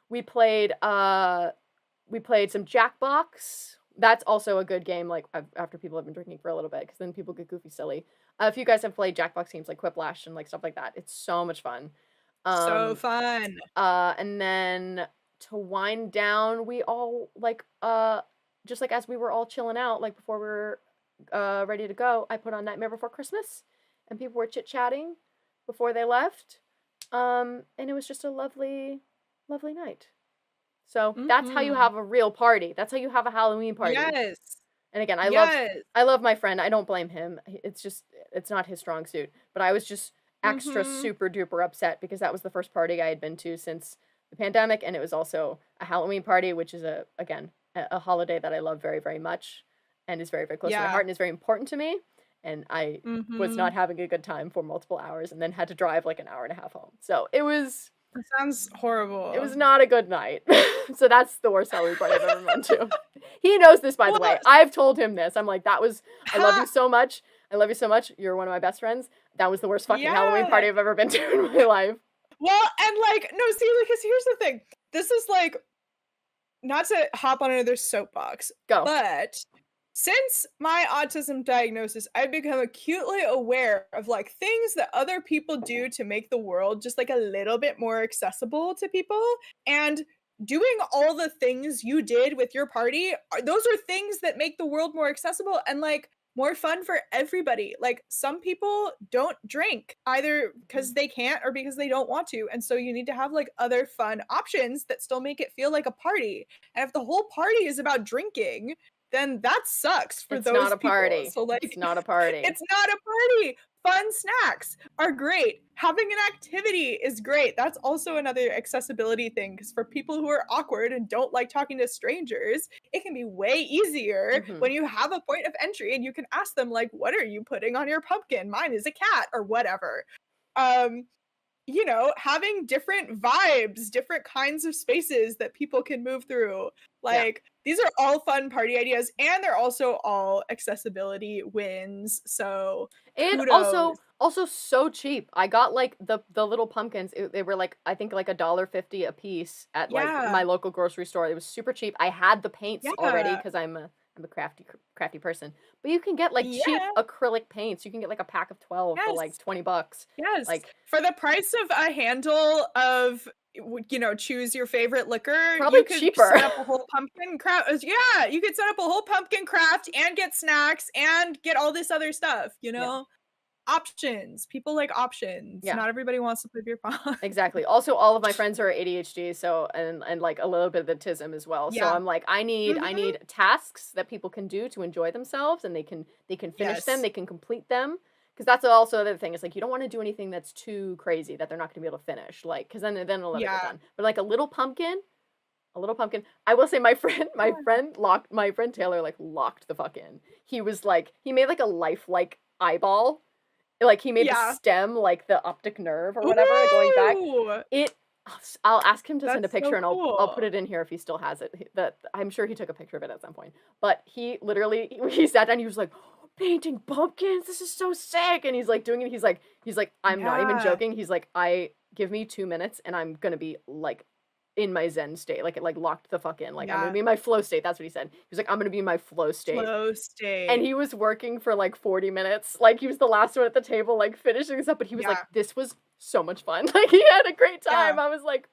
We played some Jackbox. That's also a good game, like, after people have been drinking for a little bit, because then people get goofy silly. If you guys have played Jackbox games like Quiplash and, like, stuff like that, it's so much fun. So Um, fun. and then to wind down, we all, like, just, like, as we were all chilling out, like, before we were, ready to go, I put on Nightmare Before Christmas, and people were chit-chatting before they left. And it was just a lovely, lovely night. So that's how you Mhm. have a real party. That's how you have a Halloween party. Yes. And again, Yes. I love my friend. I don't blame him. It's just it's not his strong suit. But I was just extra Mhm. super duper upset because that was the first party I had been to since the pandemic, and it was also a Halloween party, which is a holiday that I love very very much, and is very very close to my Yeah. heart and is very important to me. And I was not Mhm. having a good time for multiple hours, and then had to drive like an hour and a half home. So That sounds it horrible. was not a good night. So that's the worst Halloween party I've ever been to. He knows this, by the Well, way. I've told him this. I'm like, I love you ha so much. I love you so much. You're one of my best friends. That was the worst fucking Halloween yeah. party I've ever been to in my life. Well, and, like no, see, because here's the thing. This is, like not to hop on another soapbox, Go. but since my autism diagnosis, I've become acutely aware of like things that other people do to make the world just like a little bit more accessible to people. And doing all the things you did with your party, those are things that make the world more accessible and like more fun for everybody. Like some people don't drink either because they can't or because they don't want to. And so you need to have like other fun options that still make it feel like a party. And if the whole party is about drinking, then that sucks for It's not those a people. party. So like It's not a party. it's not a party. Fun snacks are great. Having an activity is great. That's also another accessibility thing because for people who are awkward and don't like talking to strangers, it can be way easier Hmm. when you have a point of entry and you can ask them like, "What are you putting on your pumpkin? Mine is a cat," or whatever. Um having different vibes, different kinds of spaces that people can move through. Yeah. Like, these are all fun party ideas, and they're also all accessibility wins. So, And kudos. also so cheap. I got like the little pumpkins. They were like I think like $1.50 a piece at like Yeah. my local grocery store. It was super cheap. I had the paints already Yeah. because I'm a crafty person. But you can get like cheap Yeah. acrylic paints. You can get like a pack of 12 for like Yes. $20. Yes. Like For the price of a handle of choose your favorite liquor, probably you could cheaper. set up a whole pumpkin craft. Yeah, you could set up a whole pumpkin craft and get snacks and get all this other stuff, you Yeah. know? Options. People like options. Yeah. Not everybody wants to play beer pong. Exactly. Also, all of my friends are ADHD, so and like a little bit of autism as well. So Yeah. I'm like, I Mhm. need tasks that people can do to enjoy themselves, and they can finish them, Yes. they can complete them. Because that's also the other thing. Is like you don't want to do anything that's too crazy that they're not going to be able to finish. Like, because then it'll never get Yeah. done. But like a little pumpkin. I will say my friend Taylor like locked the fuck in. He was like he made like a lifelike eyeball, like, he made the Yeah. stem, like, the optic nerve or whatever going back. Ooh! It I'll ask him to send a That's so picture, and I'll put cool. it in here if he still has it. That I'm sure he took a picture of it at some point. But he literally he sat down, he was like, "Painting pumpkins, this is so sick." And he's like doing it. He's like, "I'm not even Yeah. joking." He's like, "I give me 2 minutes and I'm gonna be like in my zen state, like locked the fuck in. Like I'm gonna Yeah. be in my flow state." That's what he said. He was like, "I'm gonna be in my flow state." Flow And state. he was working for like 40 minutes. Like he was the last one at the table, like finishing this up. But he was like, Yeah. "This was so much fun." Like he had a great Yeah. time. I was like,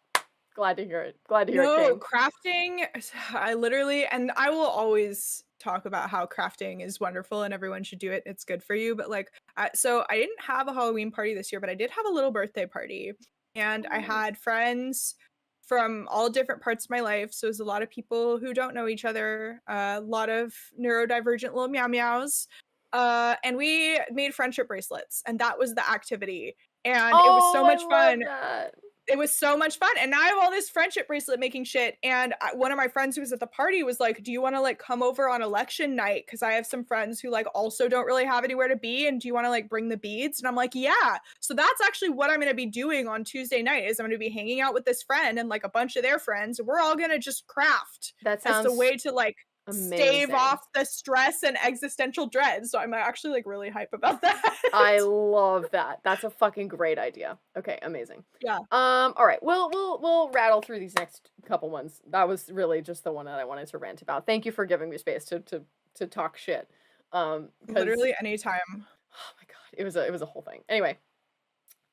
glad to hear it. Glad to hear it, No, King. crafting, I literally and I will always talk about how crafting is wonderful and everyone should do it. It's good for you. But like, so I didn't have a Halloween party this year, but I did have a little birthday party. And I Oh. had friends from all different parts of my life. So there's a lot of people who don't know each other, a lot of neurodivergent little meow meows. And we made friendship bracelets, and that was the activity. And it was Oh, so I much love fun. that. It was so much fun, and now I have all this friendship bracelet making shit, and one of my friends who was at the party was like, "Do you wanna, like, come over on election night? Because I have some friends who, like, also don't really have anywhere to be, and do you wanna, like, bring the beads?" And I'm like, "Yeah." So that's actually what I'm gonna be doing on Tuesday night, is I'm gonna be hanging out with this friend and, like, a bunch of their friends, and we're all gonna just craft That as a sounds way to, like, stave amazing. off the stress and existential dread, so I'm actually, like, really hype about that. I love that. That's a fucking great idea. Okay, amazing. Yeah. All right. We'll rattle through these next couple ones. That was really just the one that I wanted to rant about. Thank you for giving me space to talk shit. Because Literally anytime. oh my god, it was a whole thing. Anyway,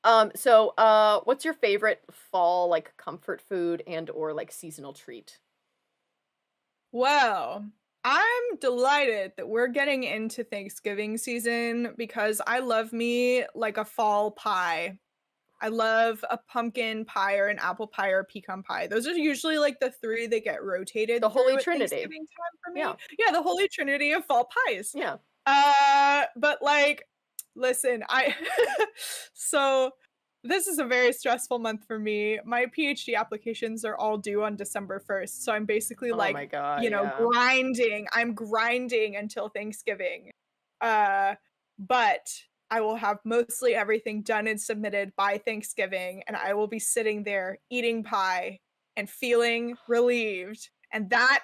what's your favorite fall like comfort food and or like seasonal treat? Well, I'm delighted that we're getting into Thanksgiving season because I love me like a fall pie. I love a pumpkin pie or an apple pie or pecan pie. Those are usually like the 3 that get rotated The Holy through at Trinity. Thanksgiving time for me. Yeah. Yeah, the holy trinity of fall pies. Yeah. But like, listen, so this is a very stressful month for me. My PhD applications are all due on December 1st. So I'm basically Oh like, my god, grinding. I'm grinding until Thanksgiving. But I will have mostly everything done and submitted by Thanksgiving, and I will be sitting there eating pie and feeling relieved. And that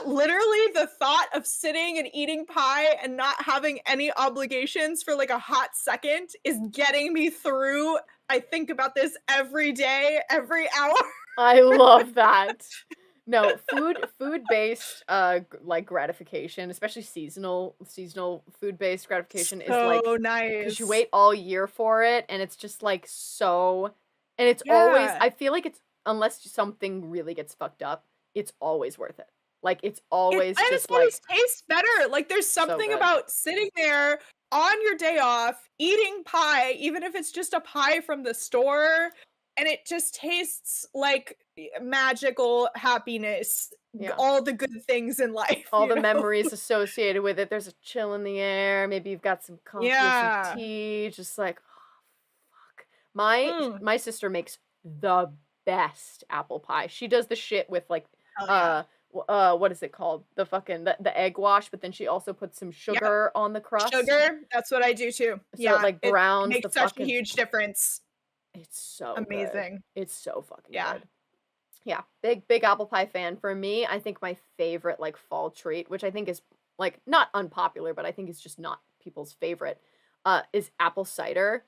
literally the thought of sitting and eating pie and not having any obligations for like a hot second is getting me through. I think about this every day, every hour. I love that. No, food-based like gratification, especially seasonal food-based gratification is like So because you nice. wait all year for it and it's just like so and it's always Yeah. I feel like it's unless something really gets fucked up, it's always worth it. Like it's always And just it like tastes better. Like there's so something good. about sitting there on your day off, eating pie, even if it's just a pie from the store, and it just tastes like magical happiness, Yeah. all the good things in life, All you the know? memories associated with it. There's a chill in the air. Maybe you've got some coffee or some Yeah. tea. Just like, oh, fuck. My sister makes the best apple pie. She does the shit with like, Hell yeah. what is it called? The fucking the egg wash, but then she also puts some Yep. sugar on the crust, Sugar, that's what I do too. so Yeah, it like it browns the makes such a fucking. huge difference. It's so good. Amazing. It's so fucking Yeah. good. Yeah, big apple pie fan. For me, I think my favorite like fall treat, which I think is like not unpopular, but I think it's just not people's favorite, is apple cider.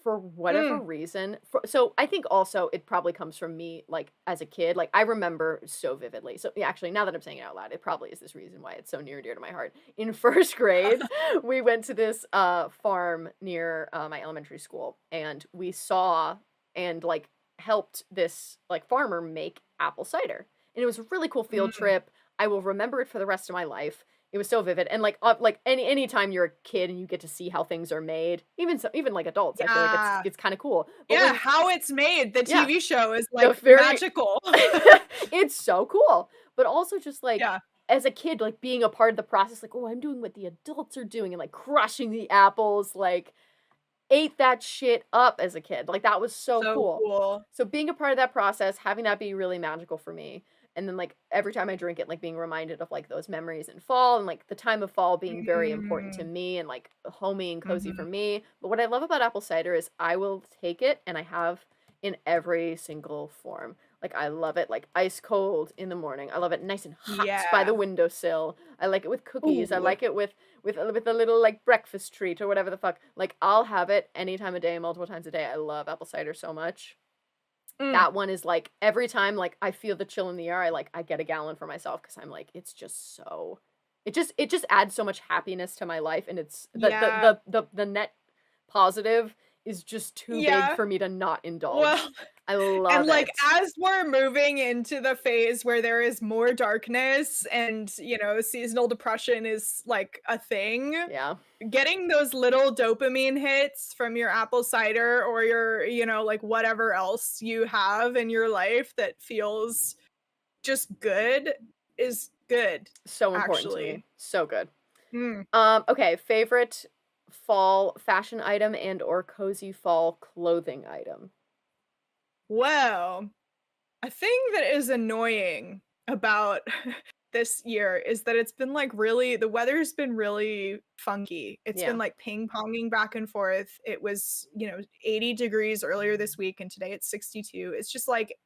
For whatever Mm. reason, so I think also it probably comes from me like as a kid. Like I remember so vividly. So yeah, actually, now that I'm saying it out loud, it probably is this reason why it's so near and dear to my heart. In first grade, we went to this farm near my elementary school, and we saw and like helped this like farmer make apple cider. And it was a really cool field Mm. trip. I will remember it for the rest of my life. It was so vivid. And like any time you're a kid and you get to see how things are made, even like adults, I feel like Yeah. it's kind of cool. But Yeah, when how it's made, the yeah, TV show is the like very magical. it's so cool. But also just like Yeah. as a kid, like being a part of the process, like, oh, I'm doing what the adults are doing and like crushing the apples, like ate that shit up as a kid. Like that was so So cool. cool. So being a part of that process, having that be really magical for me. And then like every time I drink it, like being reminded of like those memories in fall and like the time of fall being very important to Mm. me and like homey and cozy for Mhm. me. But what I love about apple cider is I will take it and I have in every single form. Like I love it like ice cold in the morning. I love it nice and hot by the Yeah. windowsill. I like it with cookies. I Ooh. like it with a little like breakfast treat or whatever the fuck. Like I'll have it any time of day, multiple times a day. I love apple cider so much. Mm. That one is like every time like I feel the chill in the air, I get a gallon for myself because I'm like it's just so it just adds so much happiness to my life and it's Yeah. the net positive is just too big Yeah. for me to not Well, indulge. I and love like it. as we're moving into the phase where there is more darkness and, seasonal depression is like a thing, Yeah. getting those little dopamine hits from your apple cider or your, like whatever else you have in your life that feels just good is good, So important to me. actually. So good. Mm. Okay, favorite fall fashion item and or cozy fall clothing item. Well, a thing that is annoying about this year is that it's been like the weather's been really funky. It's Yeah. been like ping-ponging back and forth. It was, 80 degrees earlier this week and today it's 62. It's just like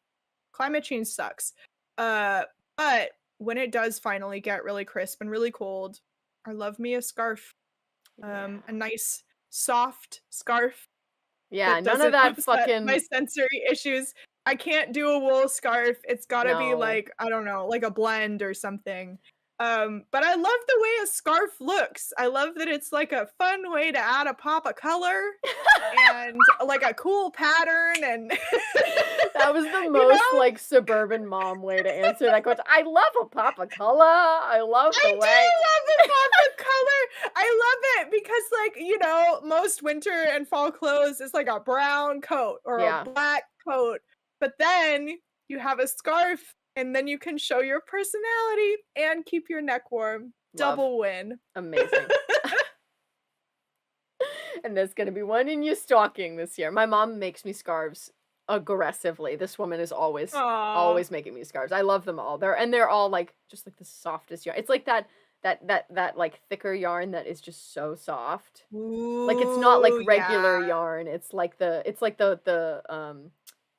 climate change sucks. But when it does finally get really crisp and really cold, I love me a scarf. Yeah. A nice soft scarf Yeah, that none of doesn't that upset my fucking sensory issues. I can't do a wool scarf. It's gotta be no. like, I don't know, like a blend or something. But I love the way a scarf looks. I love that it's like a fun way to add a pop of color and like a cool pattern and That was the you most know? like suburban mom way to answer that question. I love a pop of color. I love I the do way. love the pop of color. I love it because, like, you know, most winter and fall clothes is like a brown coat or a Yeah, black coat, but then you have a scarf and then you can show your personality and keep your neck warm. love. Double win. Amazing. And there's gonna be one in your stocking this year. My mom makes me scarves aggressively. This woman is Aw. always making me scarves. I love them all. They're all like just like the softest yarn. It's like that like thicker yarn that is just so soft. Like it's not like Ooh, regular yeah. yarn. It's like the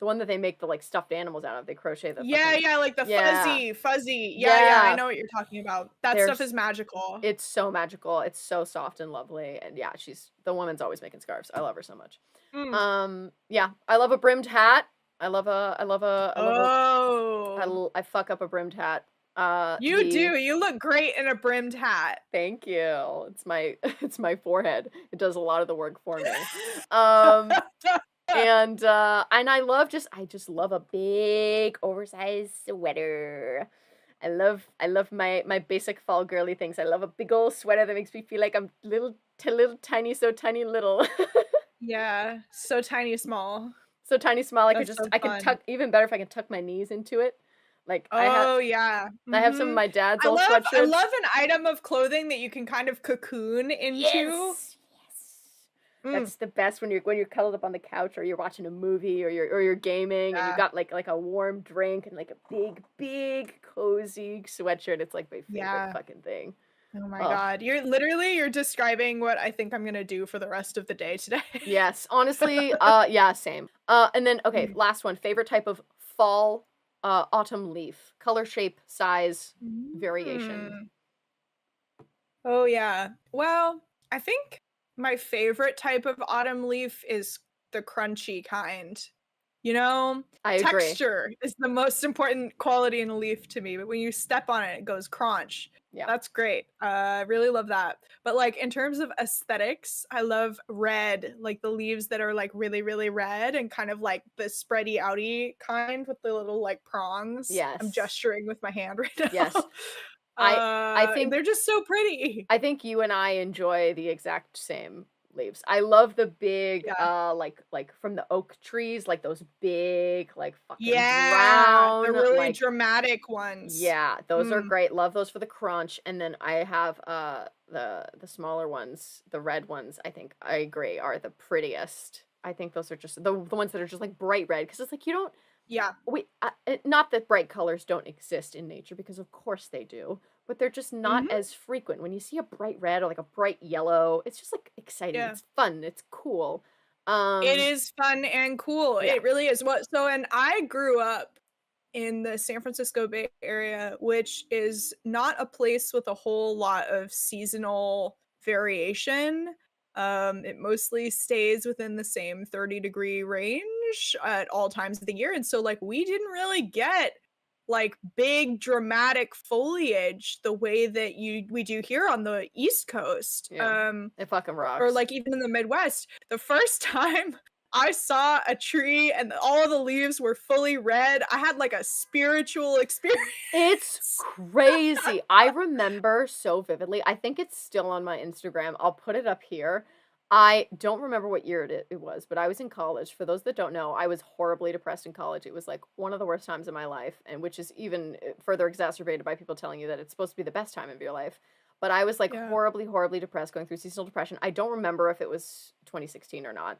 one that they make the like stuffed animals out of. They crochet the Yeah, fucking yeah, like the yeah. fuzzy. Yeah, yeah, I Yeah. know what you're talking about. That stuff is There's magical. It's so magical. It's so soft and lovely. And yeah, the woman's always making scarves. I love her so much. Mm. Yeah, I love a brimmed hat. Oh. I fuck up a brimmed hat. You do. You look great in a brimmed hat. Thank you. It's my it's my forehead. It does a lot of the work for me. Um, and I just love a big oversized sweater. I love my basic fall girly things. I love a big old sweater that makes me feel like I'm little tiny, so tiny little. Yeah, so tiny small. So tiny small. That's so I can fun. tuck, even better if I can tuck my knees into it. Like Oh, yeah. I have some of Mhm. my dad's I old love I sweatshirts. love an item of clothing that you can kind of cocoon into. Yes. Yes. Mm, That's the best when you're cuddled up on the couch or you're watching a movie or you're gaming and you yeah, got like a warm drink and like a big cozy sweatshirt. It's like my favorite yeah. fucking thing. Oh my Oh, god. You're describing what I think I'm gonna do for the rest of the day today. yes. Honestly, yeah, same. And then okay, Mm. last one. Favorite type of fall autumn leaf. Color, shape, size, variation. Mm. Oh, yeah. Well, I think my favorite type of autumn leaf is the crunchy kind. You know, I agree. texture is the most important quality in a leaf to me, but when you step on it, it goes crunch. Yeah. That's great. I really love that. But like in terms of aesthetics, I love red, like the leaves that are like really, really red and kind of like the spready outy kind with the little like prongs. I'm Yes. gesturing with my hand right now. Yes. I I They're think just so pretty. I think you and I enjoy the exact same leaves. I love the big Yeah. like from the oak trees, like those big like fucking Yeah, the brown really like dramatic ones. yeah, those are Mm, great. Love those for the crunch. And then I have the smaller ones, the red ones, I think I agree are the prettiest. I think those are just the ones that are just like bright red because it's like you don't yeah. not that bright colors don't exist in nature because of course they do, but they're just not Mhm. as frequent. When you see a bright red or like a bright yellow, it's just like exciting. Yeah. It's fun. It's cool. It Um, is fun and cool. yeah, It really is. And I grew up in the San Francisco Bay Area, which is not a place with a whole lot of seasonal variation. It mostly stays within the same 30-degree range at all times of the year. And so like we didn't really get like big dramatic foliage the way that we do here on the East Coast. yeah, it fucking Or rocks. like even in the Midwest. The first time I saw a tree and all the leaves were fully red, I had like a spiritual It's experience. crazy. I remember so vividly. I think it's still on my Instagram. I'll put it up here. I don't remember what year it was, but I was in college. For those that don't know, I was horribly depressed in college. It was like one of the worst times of my life, and which is even further exacerbated by people telling you that it's supposed to be the best time of your life. But I was like Yeah. horribly depressed going through seasonal depression. I don't remember if it was 2016 or not.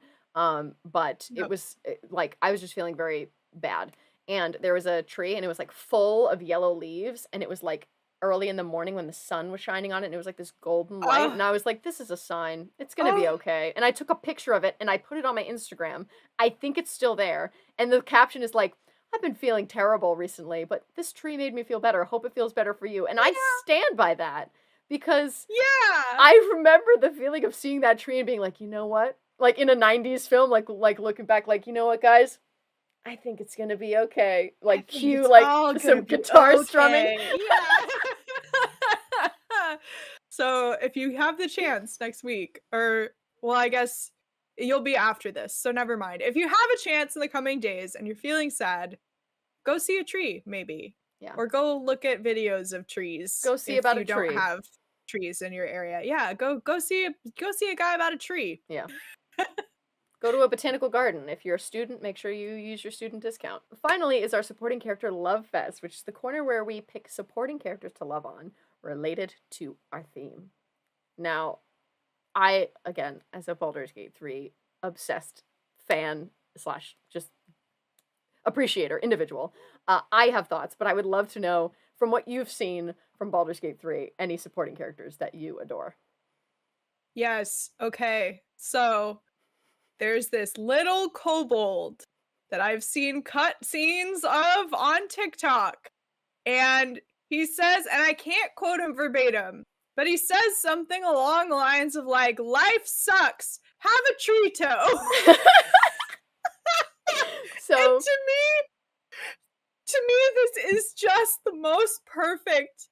But it Yep. was like I was just feeling very bad and there was a tree and it was like full of yellow leaves and it was like early in the morning when the sun was shining on it and it was like this golden light Oh, and I was like this is a sign it's gonna be oh, okay and I took a picture of it and I put it on my Instagram. I think it's still there and the caption is like I've been feeling terrible recently but this tree made me feel better, hope it feels better for you, and I yeah, stand by that because yeah. I remember the feeling of seeing that tree and being like, you know what, like in a 90s film, like looking back like you know what guys, I think it's gonna be okay. I Like think cue it's like all gonna some be guitar strumming. okay. Yeah. So if you have the chance next week, or well, I guess you'll be after this, so never mind. If you have a chance in the coming days and you're feeling sad, go see a tree, maybe. Yeah. Or go look at videos of trees. Go see if about you a don't tree. have trees in your area. Yeah, go see a guy about a tree. Yeah. Go to a botanical garden. If you're a student, make sure you use your student discount. Finally is our supporting character Lovefest, which is the corner where we pick supporting characters to love on related to our theme. Now, I, again, as a Baldur's Gate 3 obsessed fan / just appreciator, individual, I have thoughts, but I would love to know from what you've seen from Baldur's Gate 3, any supporting characters that you adore. Yes, okay. So, there's this little kobold that I've seen cut scenes of on TikTok. And he says, and I can't quote him verbatim, but he says something along the lines of like, life sucks, have a tree toe. So and to me, this is just the most perfect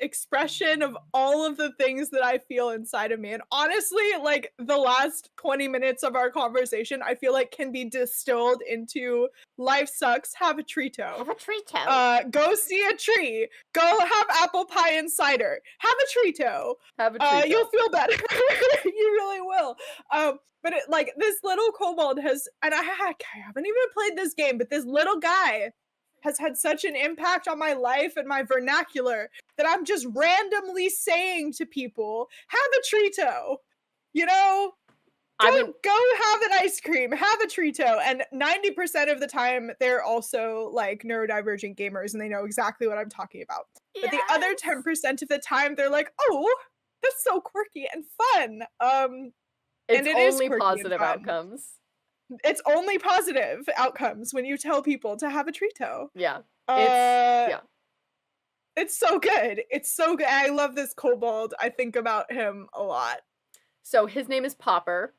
expression of all of the things that I feel inside of me. And honestly, like the last 20 minutes of our conversation, I feel like can be distilled into life sucks, have a tree toe. have a tree toe. Go see a tree. Go have apple pie and cider. Have a tree toe. Have a tree toe. You'll feel better. You really will. But it, like this little kobold has, and I haven't even played this game, but this little guy has had such an impact on my life and my vernacular that I'm just randomly saying to people, have a tree toe. You know? Go have an ice cream, have a tree toe. And 90% of the time, they're also like neurodivergent gamers and they know exactly what I'm talking about. Yes. But the other 10% of the time, they're like, oh, that's so quirky and fun. It's only positive outcomes. It's only positive outcomes when you tell people to have a tree toe. Yeah. It's so good. It's so good. I love this kobold. I think about him a lot. So his name is Popper.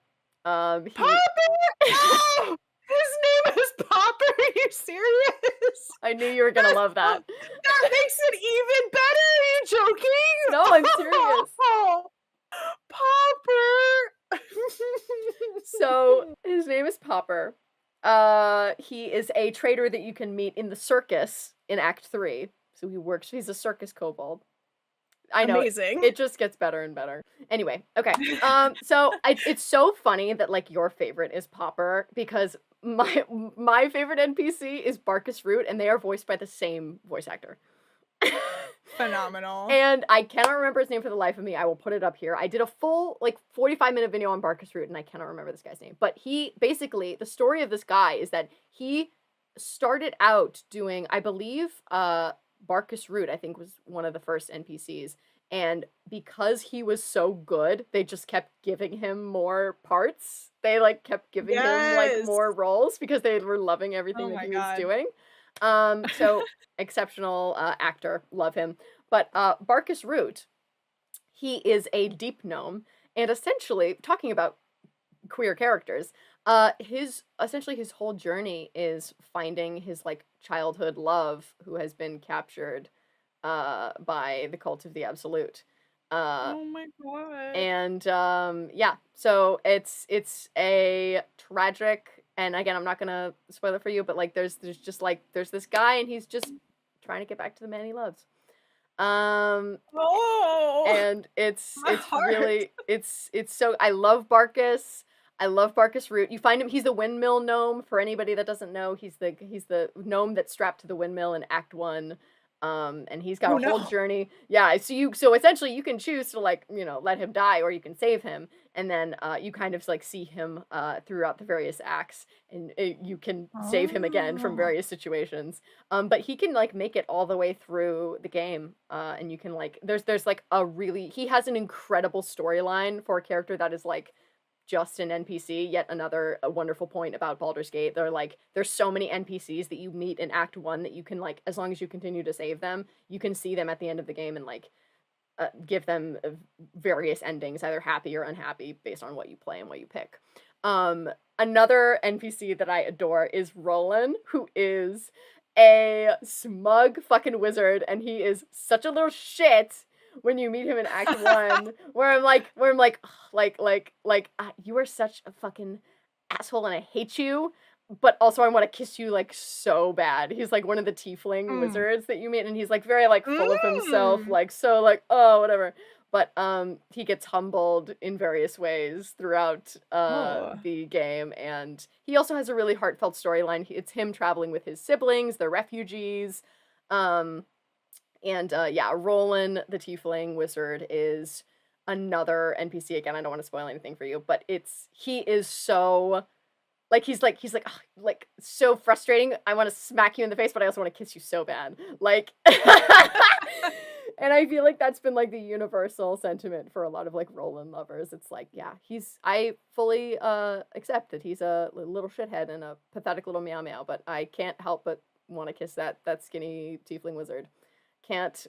Popper! Oh! His name is Popper! Are you serious? I knew you were gonna love that. That makes it even better! Are you joking? No, I'm serious. Oh, Popper! So his name is Popper. He is a trader that you can meet in the circus in Act 3. So he's a circus kobold. I know. Amazing. It just gets better and better. Anyway, okay. So it's so funny that like your favorite is Popper because my favorite NPC is Barkus Root and they are voiced by the same voice actor. Phenomenal. And I cannot remember his name for the life of me. I will put it up here. I did a full, 45-minute video on Barkus Root, and I cannot remember this guy's name. But basically, the story of this guy is that he started out doing, I believe, Barkus Root, I think, was one of the first NPCs. And because he was so good, they just kept giving him more parts. They, kept giving him, more roles because they were loving everything that he was doing. So exceptional actor, love him. But Barkus Root, he is a deep gnome, and essentially talking about queer characters, his whole journey is finding his childhood love who has been captured by the cult of the Absolute. Oh my god. And so it's a tragic. And again, I'm not gonna spoil it for you, but there's this guy, and he's just trying to get back to the man he loves. And it's really it's so I love Barkus. I love Barkus Root. You find him. He's the windmill gnome. For anybody that doesn't know, he's the gnome that's strapped to the windmill in Act 1. And he's got a whole journey. Yeah, so essentially you can choose to let him die, or you can save him, and then you kind of see him throughout the various acts, and you can save him again from various situations. But he can make it all the way through the game, and you can there's he has an incredible storyline for a character that is just an NPC. Yet another wonderful point about Baldur's Gate. There's so many NPCs that you meet in Act 1 that you can as long as you continue to save them, you can see them at the end of the game and give them various endings, either happy or unhappy based on what you play and what you pick. Another NPC that I adore is Roland, who is a smug fucking wizard, and he is such a little shit, when you meet him in Act 1, where I'm like, you are such a fucking asshole and I hate you, but also I want to kiss you like so bad. He's like one of the tiefling wizards that you meet, and he's like very like full of himself, like so like, oh, whatever. But he gets humbled in various ways throughout the game, and he also has a really heartfelt storyline. It's him traveling with his siblings, they're refugees. Yeah, Roland, the tiefling wizard, is another NPC. Again, I don't want to spoil anything for you, but he is so like he's like so frustrating. I want to smack you in the face, but I also want to kiss you so bad. Like and I feel like that's been like the universal sentiment for a lot of like Roland lovers. It's like, yeah, I fully accept that he's a little shithead and a pathetic little meow meow, but I can't help but want to kiss that skinny tiefling wizard. Can't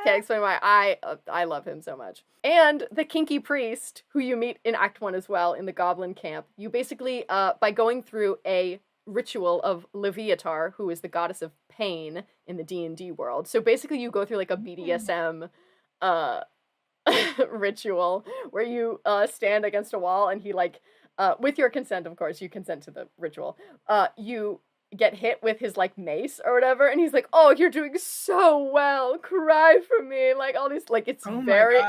explain why. I love him so much. And the kinky priest, who you meet in Act 1 as well, in the goblin camp, you basically, by going through a ritual of Leviatar, who is the goddess of pain in the D&D world. So basically you go through like a BDSM ritual where you stand against a wall and he like, with your consent, of course, you consent to the ritual, you get hit with his like mace or whatever, and he's like, oh, you're doing so well, cry for me, like all these, like, it's very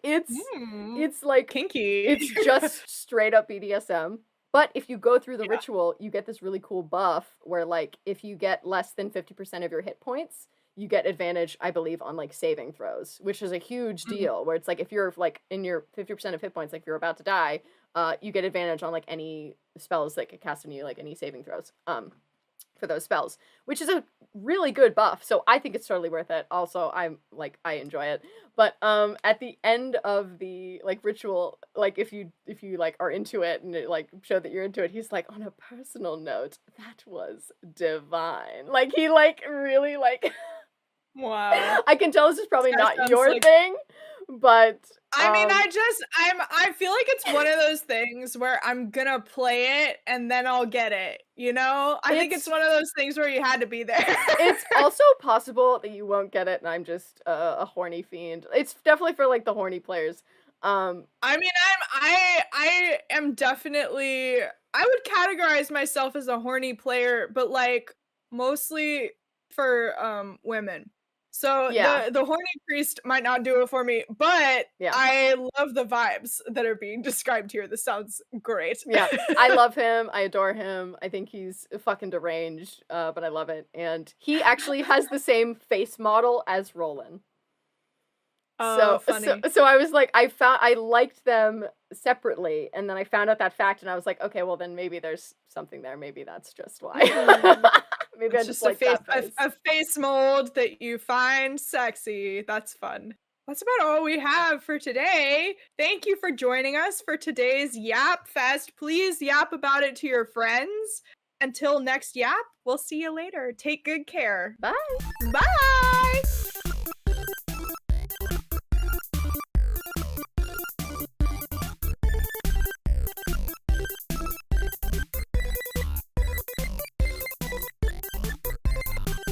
it's like kinky. It's just straight up BDSM. But if you go through the ritual, you get this really cool buff where like if you get less than 50% of your hit points, you get advantage, I believe, on like saving throws, which is a huge deal, where it's like if you're like in your 50% of hit points, like if you're about to die, you get advantage on like any spells that get cast on you, like any saving throws for those spells, which is a really good buff. So I think it's totally worth it. Also, I enjoy it. But at the end of the like ritual, like if you like are into it and it like show that you're into it, he's like, on a personal note, that was divine. Like he like really like wow. I can tell this is probably not your thing, but I mean, I feel like it's one of those things where I'm gonna play it and then I'll get it, you know? I think it's one of those things where you had to be there. It's also possible that you won't get it and I'm just a horny fiend. It's definitely for like the horny players. I mean, I am definitely, I would categorize myself as a horny player, but like mostly for women. So the horny priest might not do it for me, but I love the vibes that are being described here. This sounds great. Yeah, I love him. I adore him. I think he's fucking deranged, but I love it. And he actually has the same face model as Roland. Oh, funny. So I was like, I liked them separately, and then I found out that fact, and I was like, okay, well then maybe there's something there. Maybe that's just why. Maybe it's I just like a face mold that you find sexy. That's fun. That's about all we have for today. Thank you for joining us for today's Yapfest. Please yap about it to your friends. Until next yap, we'll see you later. Take good care. Bye. Bye.